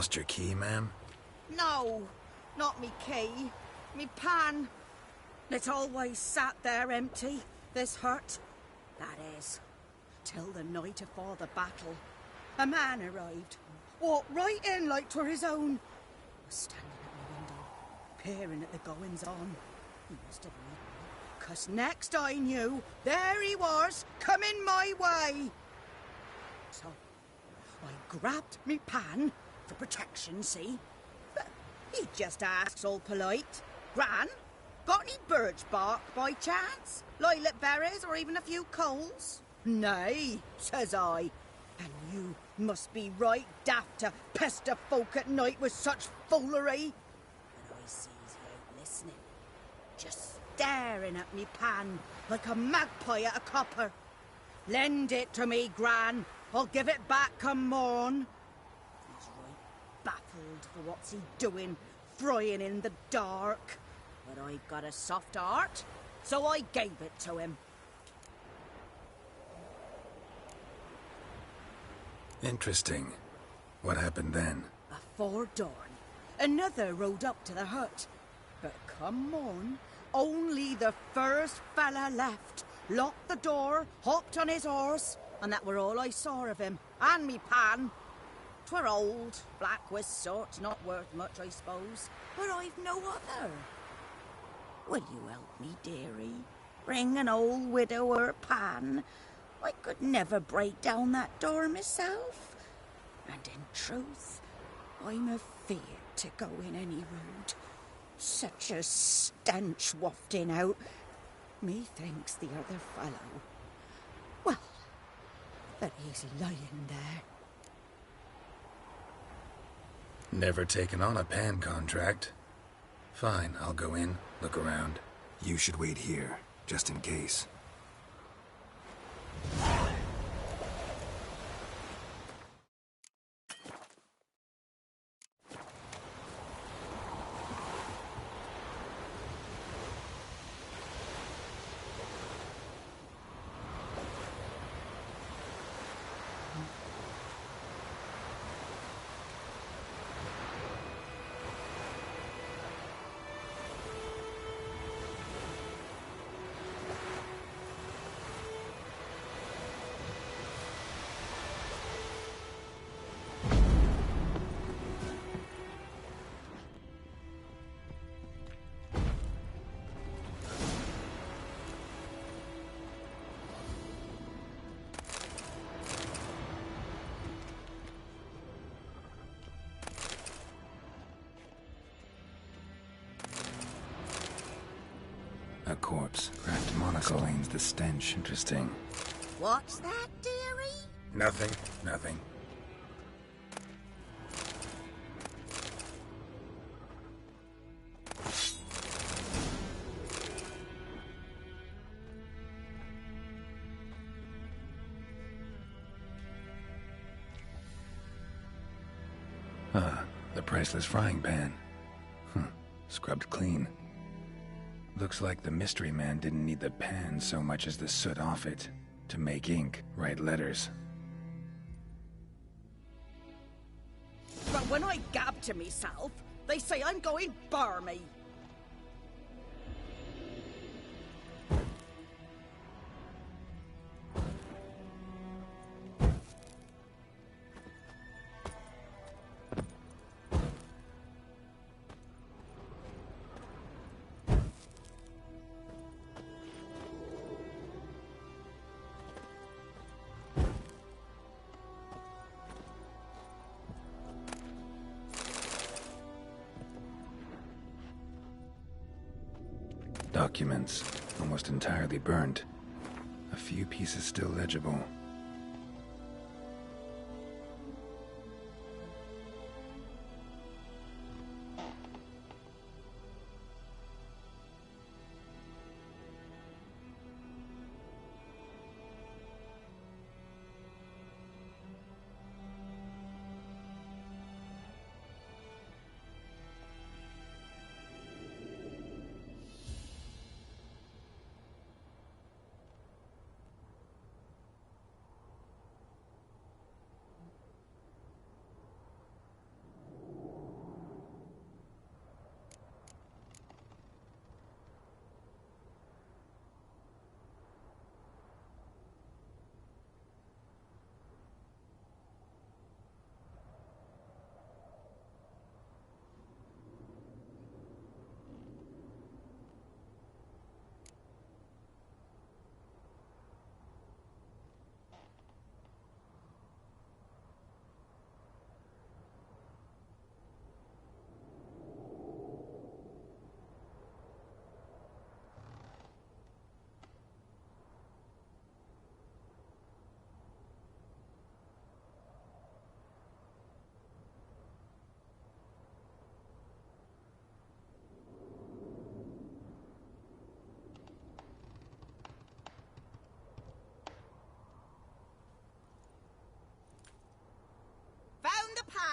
Lost your key, ma'am? No, not me key. Me pan. It always sat there empty, this hut. That is, till the night afore the battle. A man arrived, walked right in like 'twere his own. Was standing at my window, peering at the goings-on. He must have read me, 'cause next I knew, there he was, coming my way. So, I grabbed me pan, for protection, see? But he just asks all polite, Gran, got any birch bark by chance? Lilac berries or even a few coals? Nay, says I. And you must be right daft to pester folk at night with such foolery. And I sees he ain't listening, just staring at me pan like a magpie at a copper. Lend it to me, Gran. I'll give it back come morn. He's right baffled for what's he doing, frying in the dark. But I got a soft heart, so I gave it to him. Interesting. What happened then? Afore dawn, another rode up to the hut. But come on, only the first fella left. Locked the door, hopped on his horse, and that were all I saw of him, and me pan. 'Twere old, black with sort, not worth much, I suppose, but I've no other. Will you help me, dearie? Bring an old widower pan. I could never break down that door myself. And in truth, I'm afeard to go in any road. Such a stench wafting out. Methinks the other fellow, well, that he's lying there. Never taken on a pan contract. Fine, I'll go in, look around. You should wait here, just in case. A corpse, cracked monocle, explains the stench. Interesting. What's that, dearie? Nothing, nothing. Ah, the priceless frying pan. Scrubbed clean. Looks like the mystery man didn't need the pan so much as the soot off it to make ink, write letters. But when I gab to myself, they say I'm going barmy. Documents, almost entirely burned. A few pieces still legible.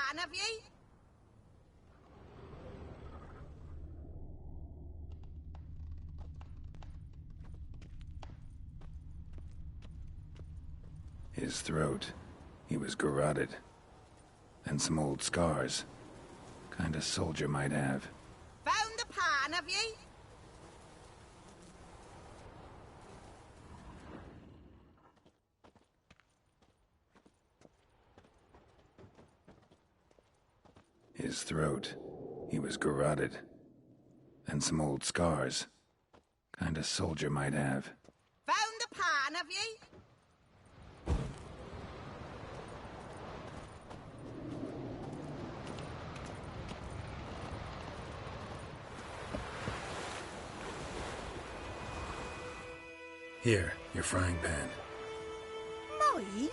pan, have ye? His throat. He was garroted. And some old scars. Kind of soldier might have. Found the pan, have ye? His throat. He was garroted. And some old scars. Kind of soldier might have. Found the pan, have ye? Here, your frying pan. Mine?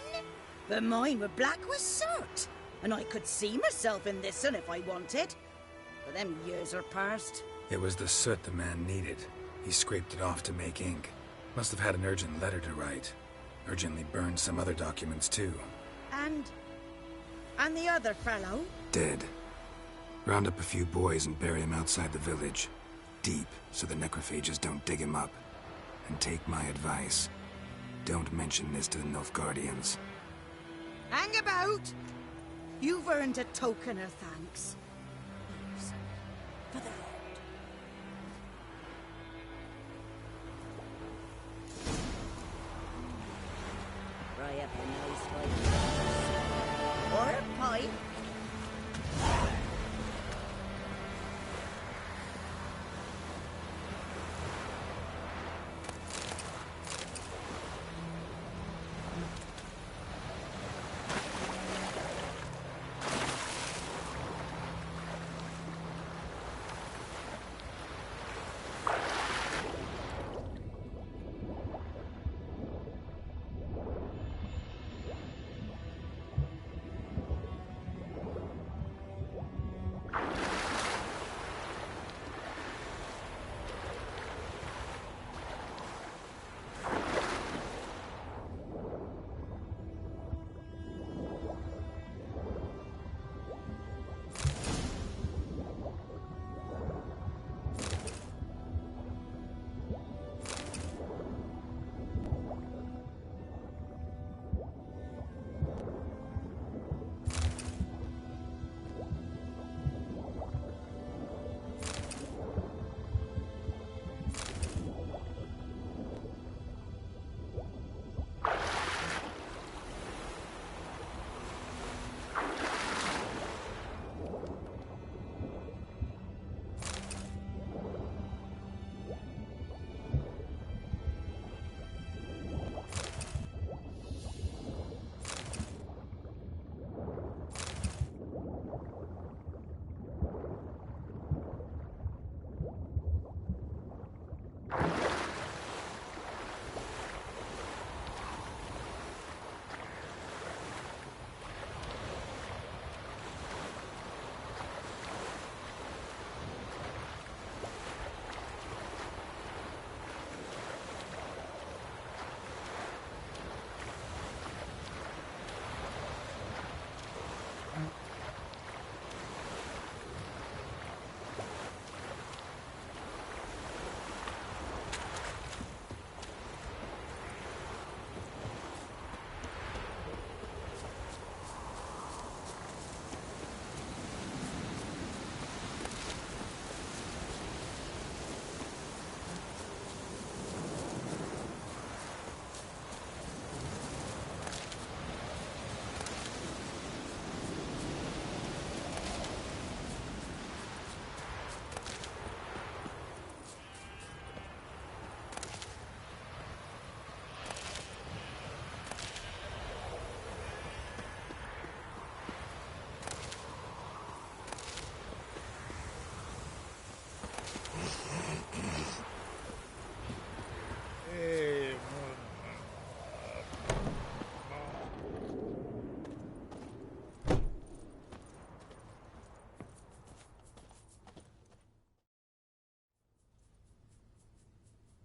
But mine were black with soot. And I could see myself in this one if I wanted. But them years are past. It was the soot the man needed. He scraped it off to make ink. Must have had an urgent letter to write. Urgently burned some other documents too. And the other fellow? Dead. Round up a few boys and bury him outside the village. Deep, so the necrophages don't dig him up. And take my advice. Don't mention this to the Nilfgaardians. Hang about! You've earned a token of thanks. Here's for the Lord. Fry up a nice white or a pipe.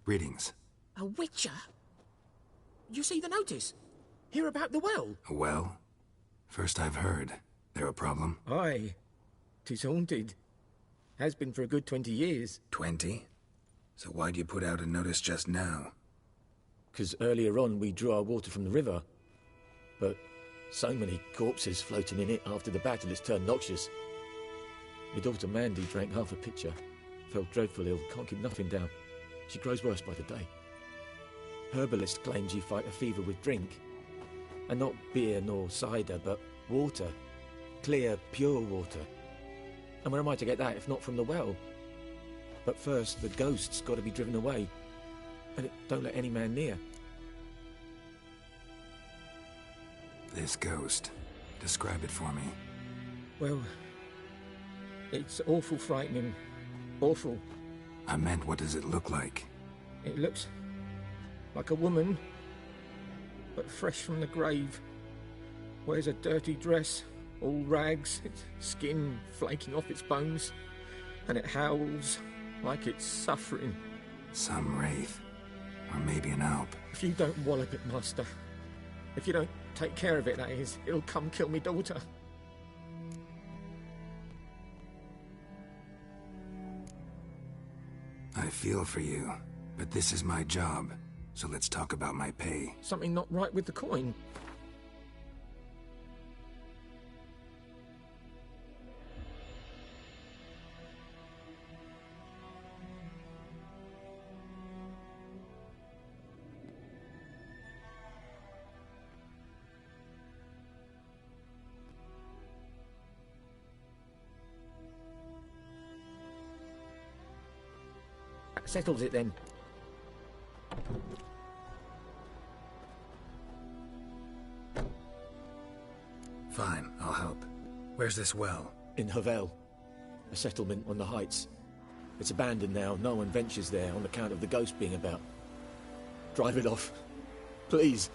Greetings. A witcher? You see the notice? Hear about the well? A well? First I've heard. there a problem? Aye. 'Tis haunted. Has been for a good 20 years. 20? So why'd you put out a notice just now? 'Cause earlier on we drew our water from the river. But so many corpses floating in it after the battle it's turned noxious. My daughter Mandy drank half a pitcher. Fell dreadful ill, can't keep nothing down. She grows worse by the day. Herbalist claims you fight a fever with drink. And not beer nor cider, but water. Clear, pure water. And where am I to get that if not from the well? But first, the ghost's got to be driven away. And it don't let any man near. This ghost. Describe it for me. Well, it's awful frightening. Awful. I meant, what does it look like? It looks like a woman, but fresh from the grave. Wears a dirty dress, all rags, its skin flaking off its bones, and it howls like it's suffering. Some wraith. Or maybe an alp. If you don't wallop it, Master, if you don't take care of it, that is, it'll come kill me daughter. I feel for you, but this is my job, so let's talk about my pay. Something not right with the coin. That settles it then. Fine, I'll help. Where's this well? In Havel, a settlement on the heights. It's abandoned now, no one ventures there on account of the ghost being about. Drive it off, please.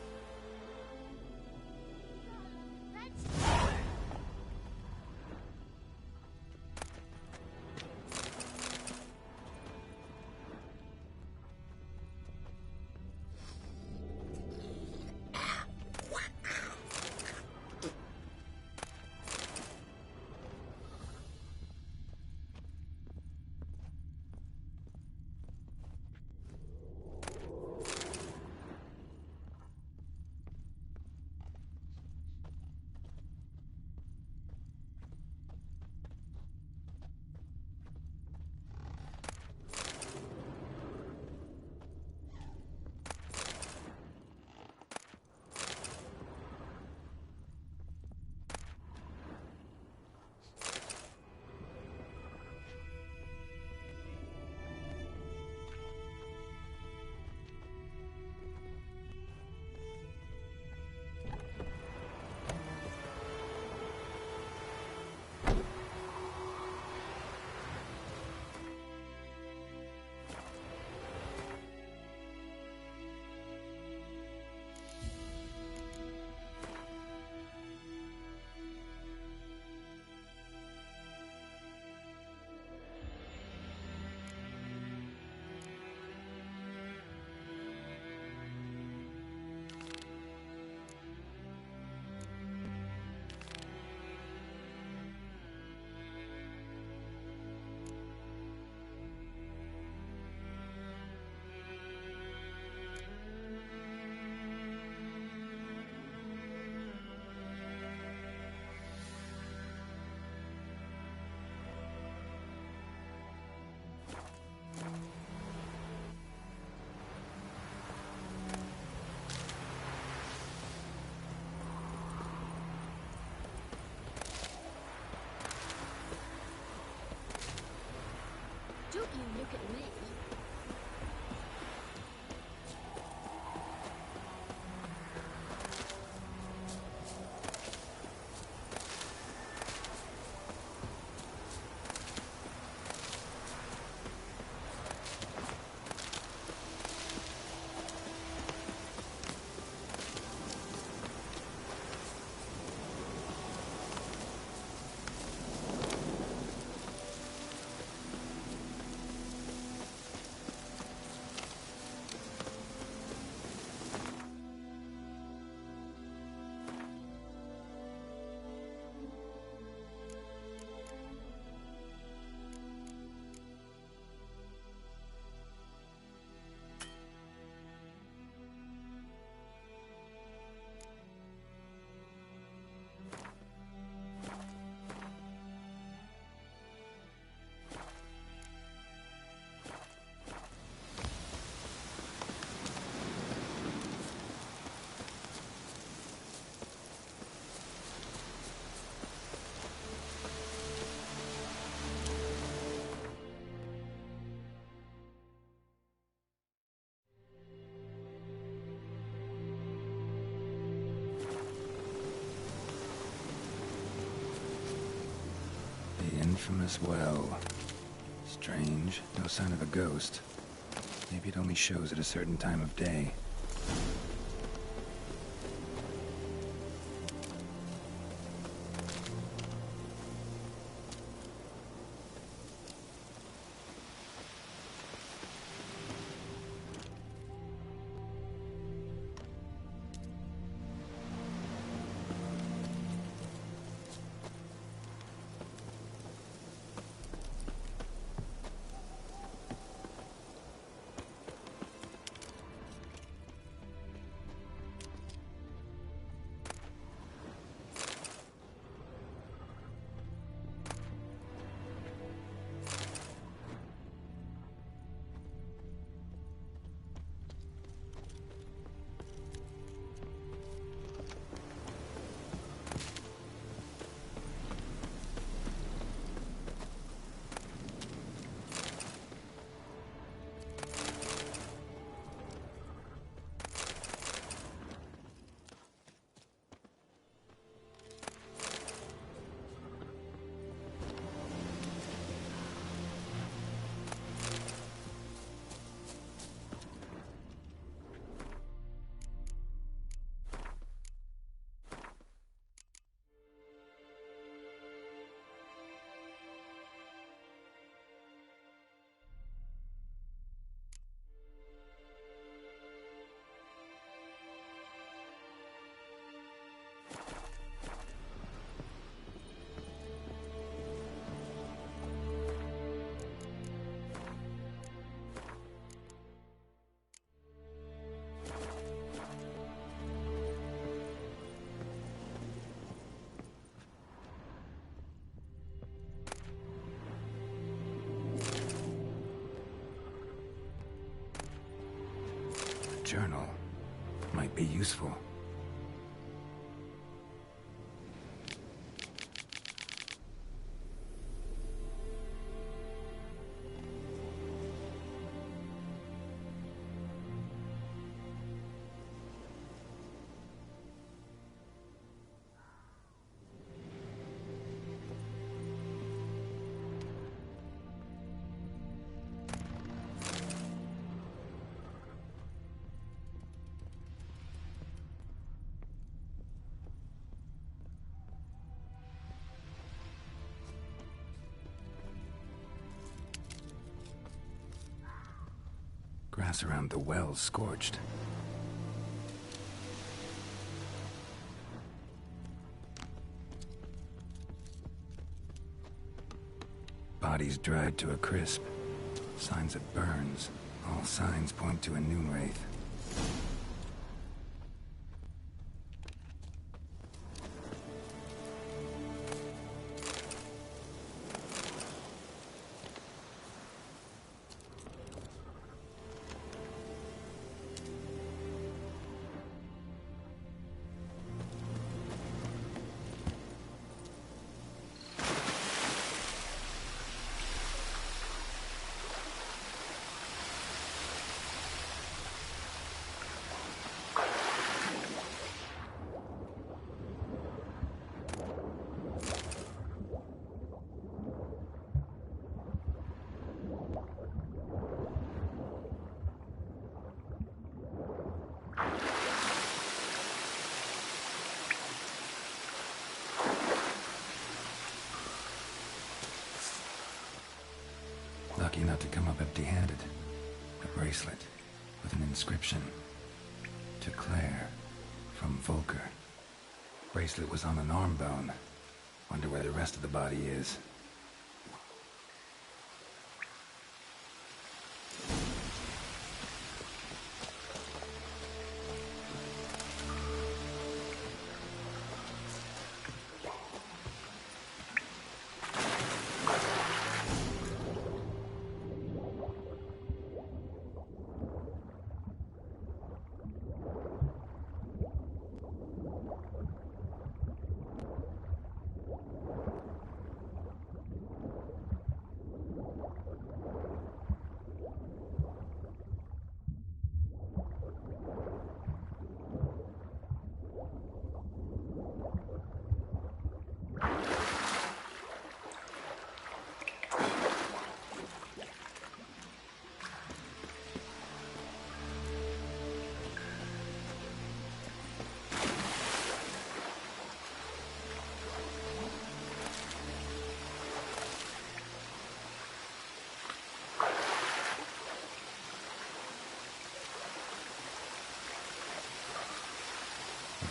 Don't you look at me. bottomless well. Strange, no sign of a ghost. Maybe it only shows at a certain time of day. Journal might be useful. Grass around the well scorched. Bodies dried to a crisp. Signs of burns. All signs point to a noon wraith. Lucky not to come up empty-handed. A bracelet with an inscription. To Claire, from Volker. Bracelet was on an arm bone. Wonder where the rest of the body is.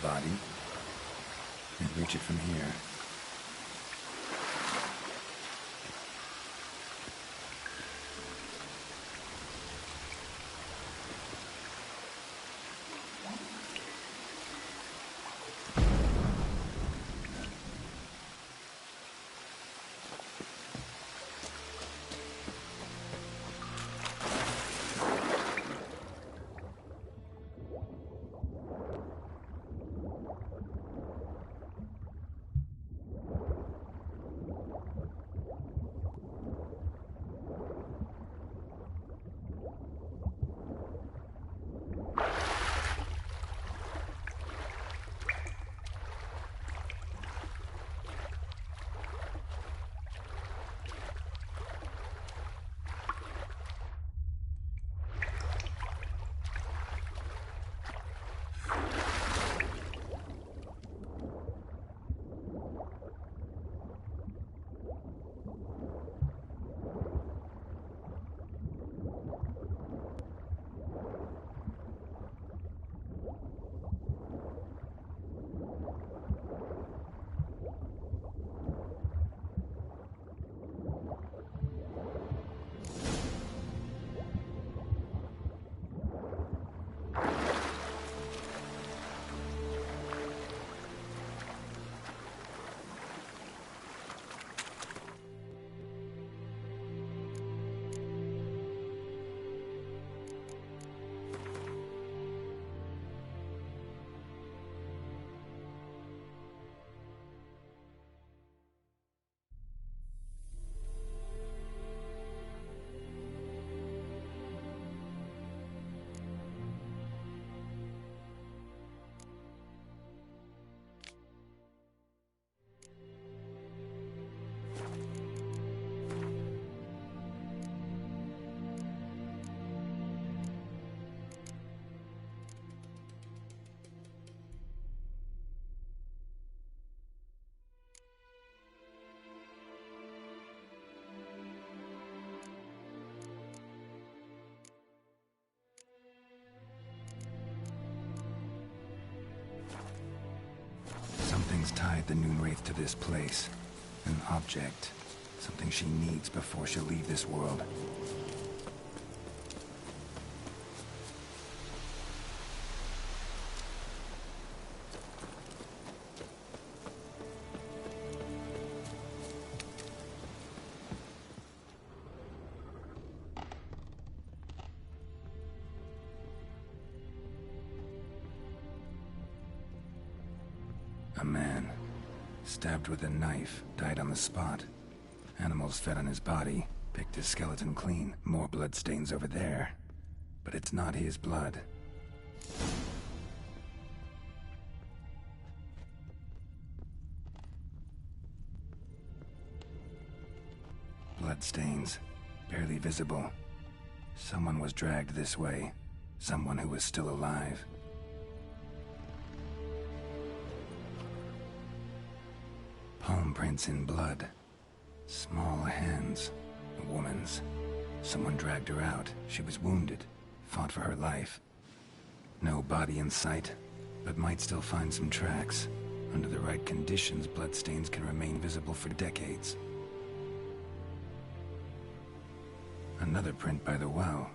body. Can't reach it from here. Something's tied the Noonwraith to this place. An object. Something she needs before she'll leave this world. A man, stabbed with a knife, died on the spot. Animals fed on his body, picked his skeleton clean. More bloodstains over there. But it's not his blood. Bloodstains, barely visible. Someone was dragged this way. Someone who was still alive. Palm prints in blood. Small hands. A woman's. Someone dragged her out. She was wounded. Fought for her life. No body in sight, but might still find some tracks. Under the right conditions, bloodstains can remain visible for decades. Another print by the well.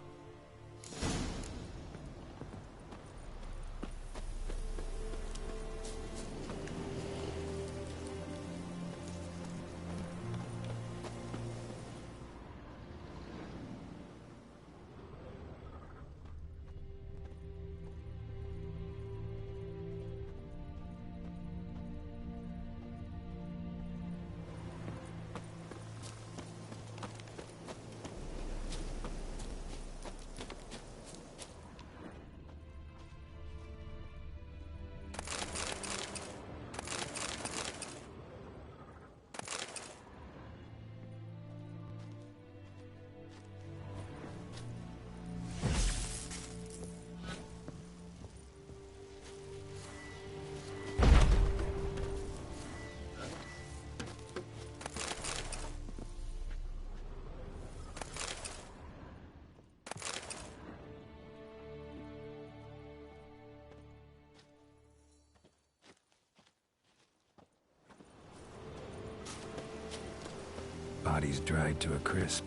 bodies dried to a crisp.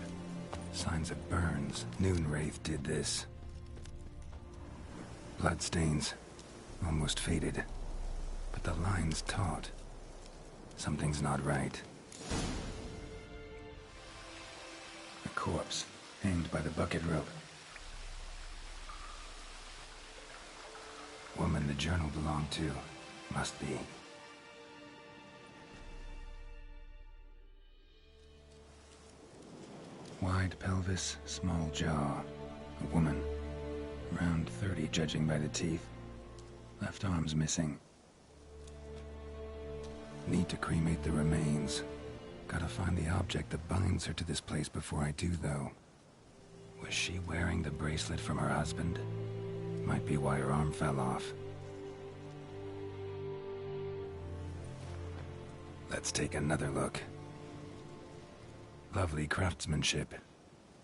Signs of burns. Noonwraith did this. Bloodstains. Almost faded. But the line's taut. Something's not right. A corpse, hanged by the bucket rope. Woman the journal belonged to. Must be. Wide pelvis, small jaw. A woman. Around 30, judging by the teeth. Left arm's missing. Need to cremate the remains. Gotta find the object that binds her to this place before I do, though. Was she wearing the bracelet from her husband? Might be why her arm fell off. Let's take another look. Lovely craftsmanship,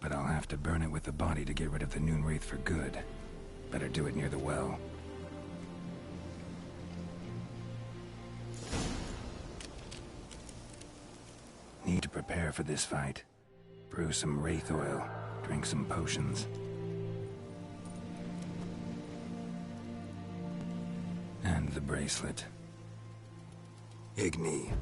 but I'll have to burn it with the body to get rid of the Noonwraith for good. Better do it near the well. Need to prepare for this fight. Brew some wraith oil, drink some potions. And the bracelet. Igni.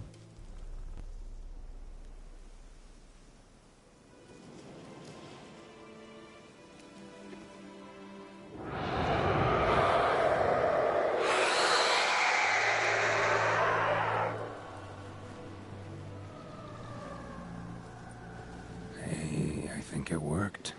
Hey, I think it worked.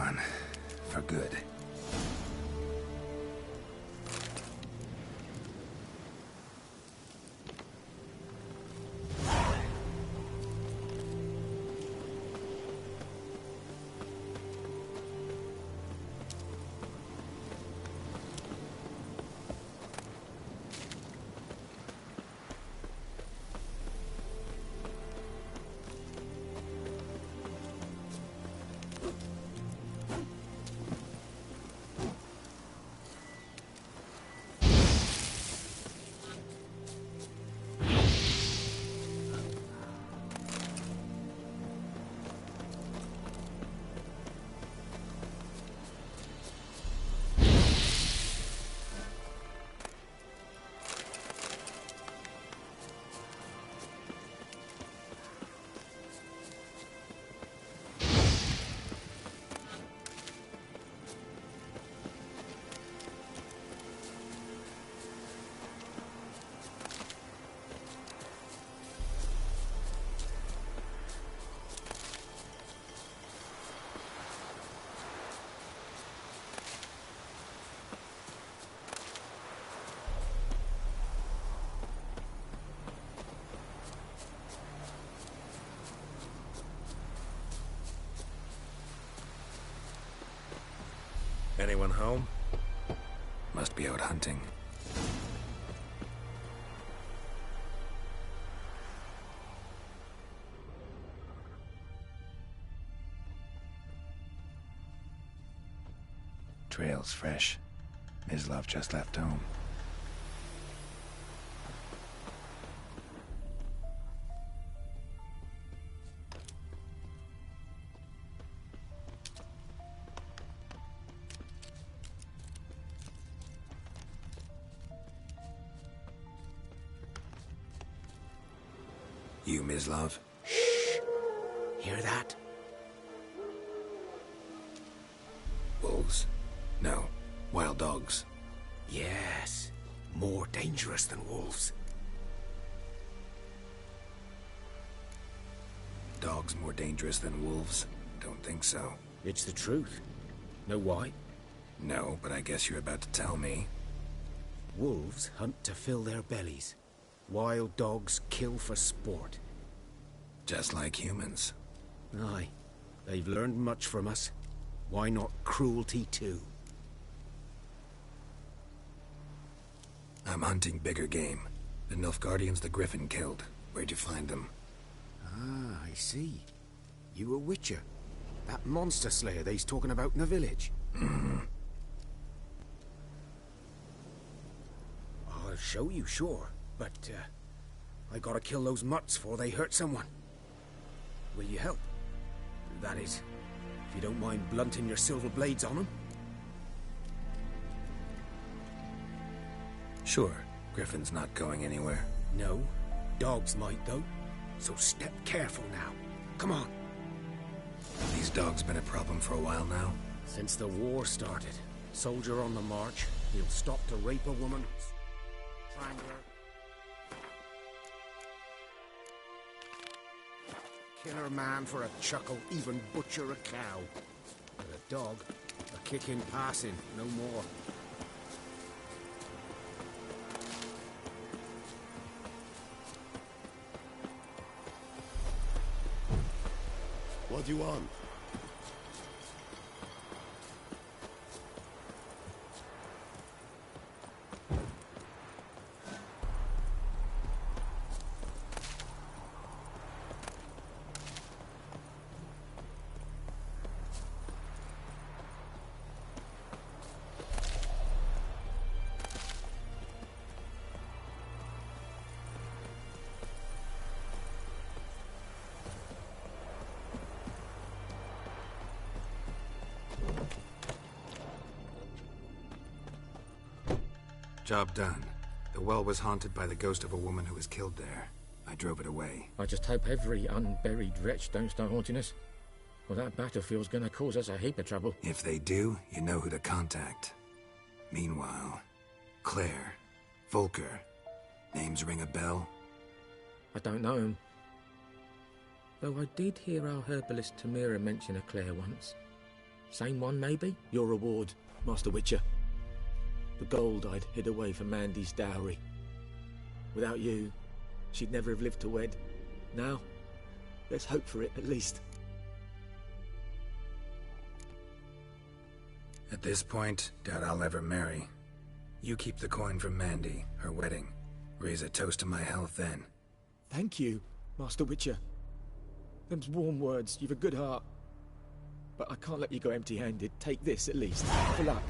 gone. For good. Anyone home? Must be out hunting. Trail's fresh. Mislav just left home. You, Mislav? Shh! Hear that? Wolves? No. Wild dogs. Yes. More dangerous than wolves. Dogs more dangerous than wolves? Don't think so. It's the truth. Know why? No, but I guess you're about to tell me. Wolves hunt to fill their bellies. Wild dogs kill for sport. Just like humans. Aye. They've learned much from us. Why not cruelty too? I'm hunting bigger game. The Nilfgaardians the Griffin killed. Where'd you find them? Ah, I see. You a Witcher. That monster slayer they's talking about in the village. Mm-hmm. I'll show you, sure. But, I gotta kill those mutts before they hurt someone. Will you help? That is, if you don't mind blunting your silver blades on them. Sure. Griffin's not going anywhere. No. Dogs might, though. So step careful now. Come on. These dogs been a problem for a while now? Since the war started. Soldier on the march. He'll stop to rape a woman. Triangle. Kill a man for a chuckle, even butcher a cow. But a dog, a kick in passing, no more. What do you want? Job done. The well was haunted by the ghost of a woman who was killed there. I drove it away. I just hope every unburied wretch don't start haunting us. Well, that battlefield's gonna cause us a heap of trouble. If they do, you know who to contact. Meanwhile, Claire, Volker, names ring a bell? I don't know him. Though I did hear our herbalist Tamira mention a Claire once. Same one, maybe? Your reward, Master Witcher. The gold I'd hid away for Mandy's dowry. Without you, she'd never have lived to wed. Now, let's hope for it, at least. At this point, doubt I'll ever marry. You keep the coin from Mandy, her wedding. Raise a toast to my health then. Thank you, Master Witcher. Them's warm words. You've a good heart. But I can't let you go empty-handed. Take this, at least. For luck.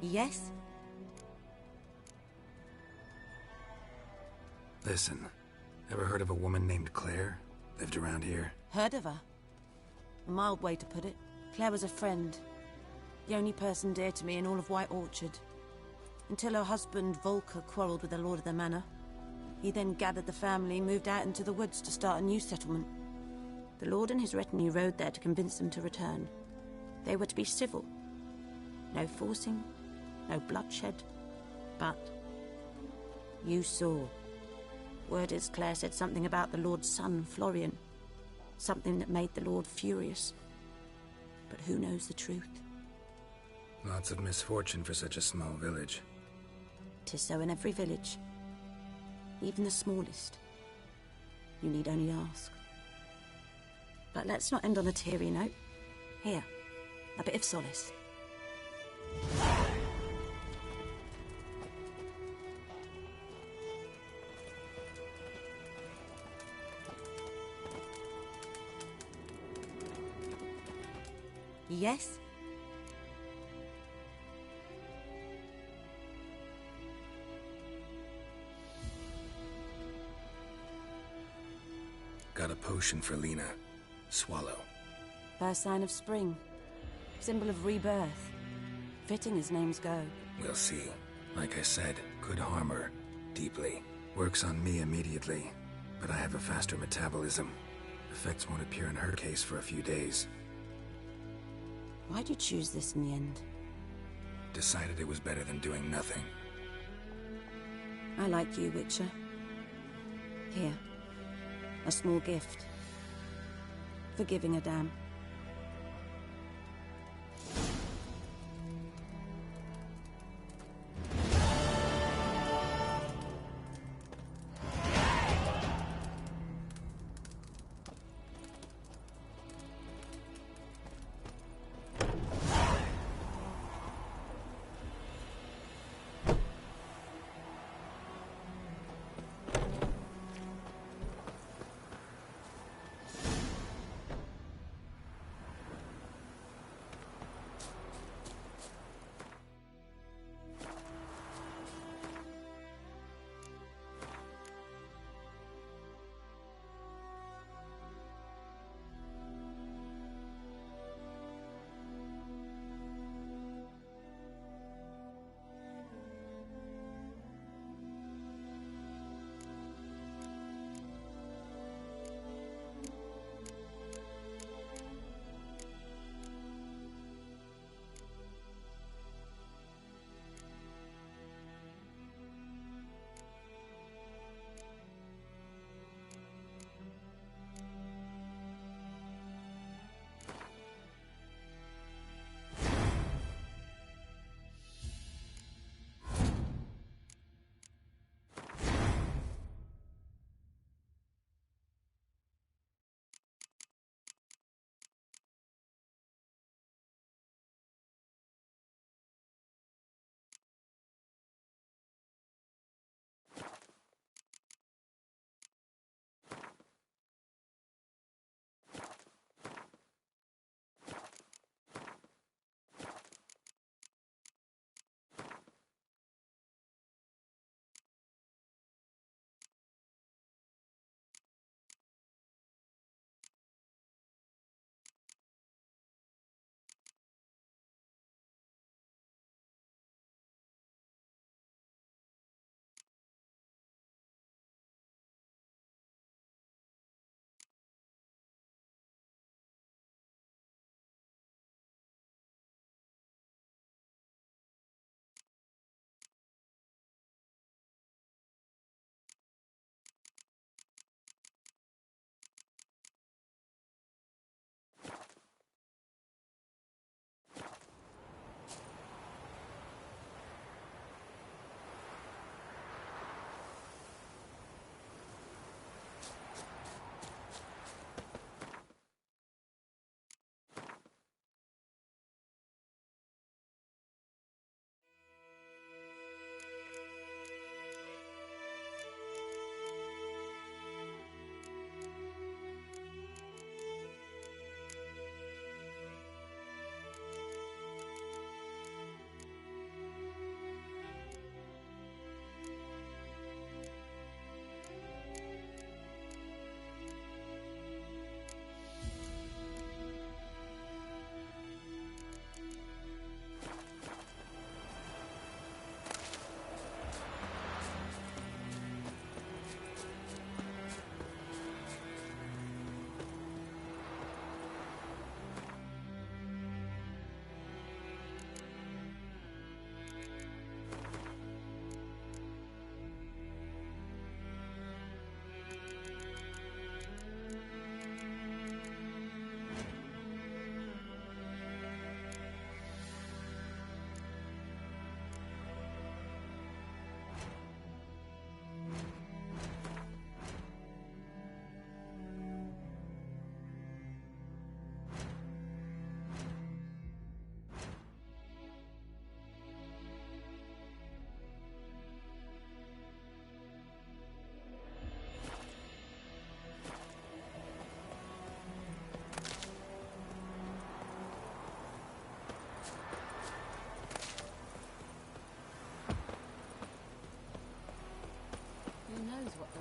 Yes? Listen, ever heard of a woman named Claire? Lived around here? Heard of her? A mild way to put it. Claire was a friend. The only person dear to me in all of White Orchard. Until her husband, Volker, quarreled with the lord of the manor. He then gathered the family and moved out into the woods to start a new settlement. The lord and his retinue rode there to convince them to return. They were to be civil. No forcing, no bloodshed. But you saw. Word is Claire said something about the lord's son, Florian. Something that made the lord furious. But who knows the truth? Lots of misfortune for such a small village. 'Tis so in every village. even the smallest. You need only ask. But let's not end on a teary note. Here, a bit of solace. Yes? Got a potion for Lena. Swallow. First sign of spring. Symbol of rebirth. Fitting as names go. We'll see. Like I said, could harm her. Deeply. Works on me immediately. But I have a faster metabolism. Effects won't appear in her case for a few days. Why'd you choose this in the end? Decided it was better than doing nothing. I like you, Witcher. Here. A small gift. For giving a damn.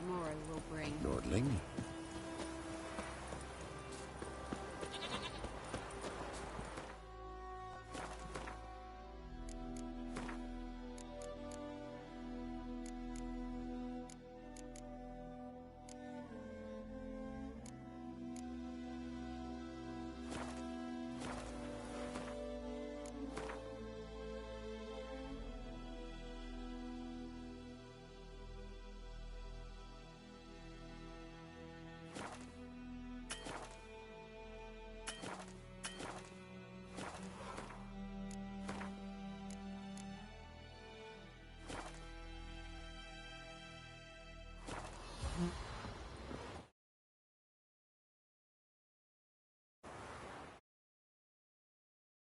tomorrow will bring. Lordling,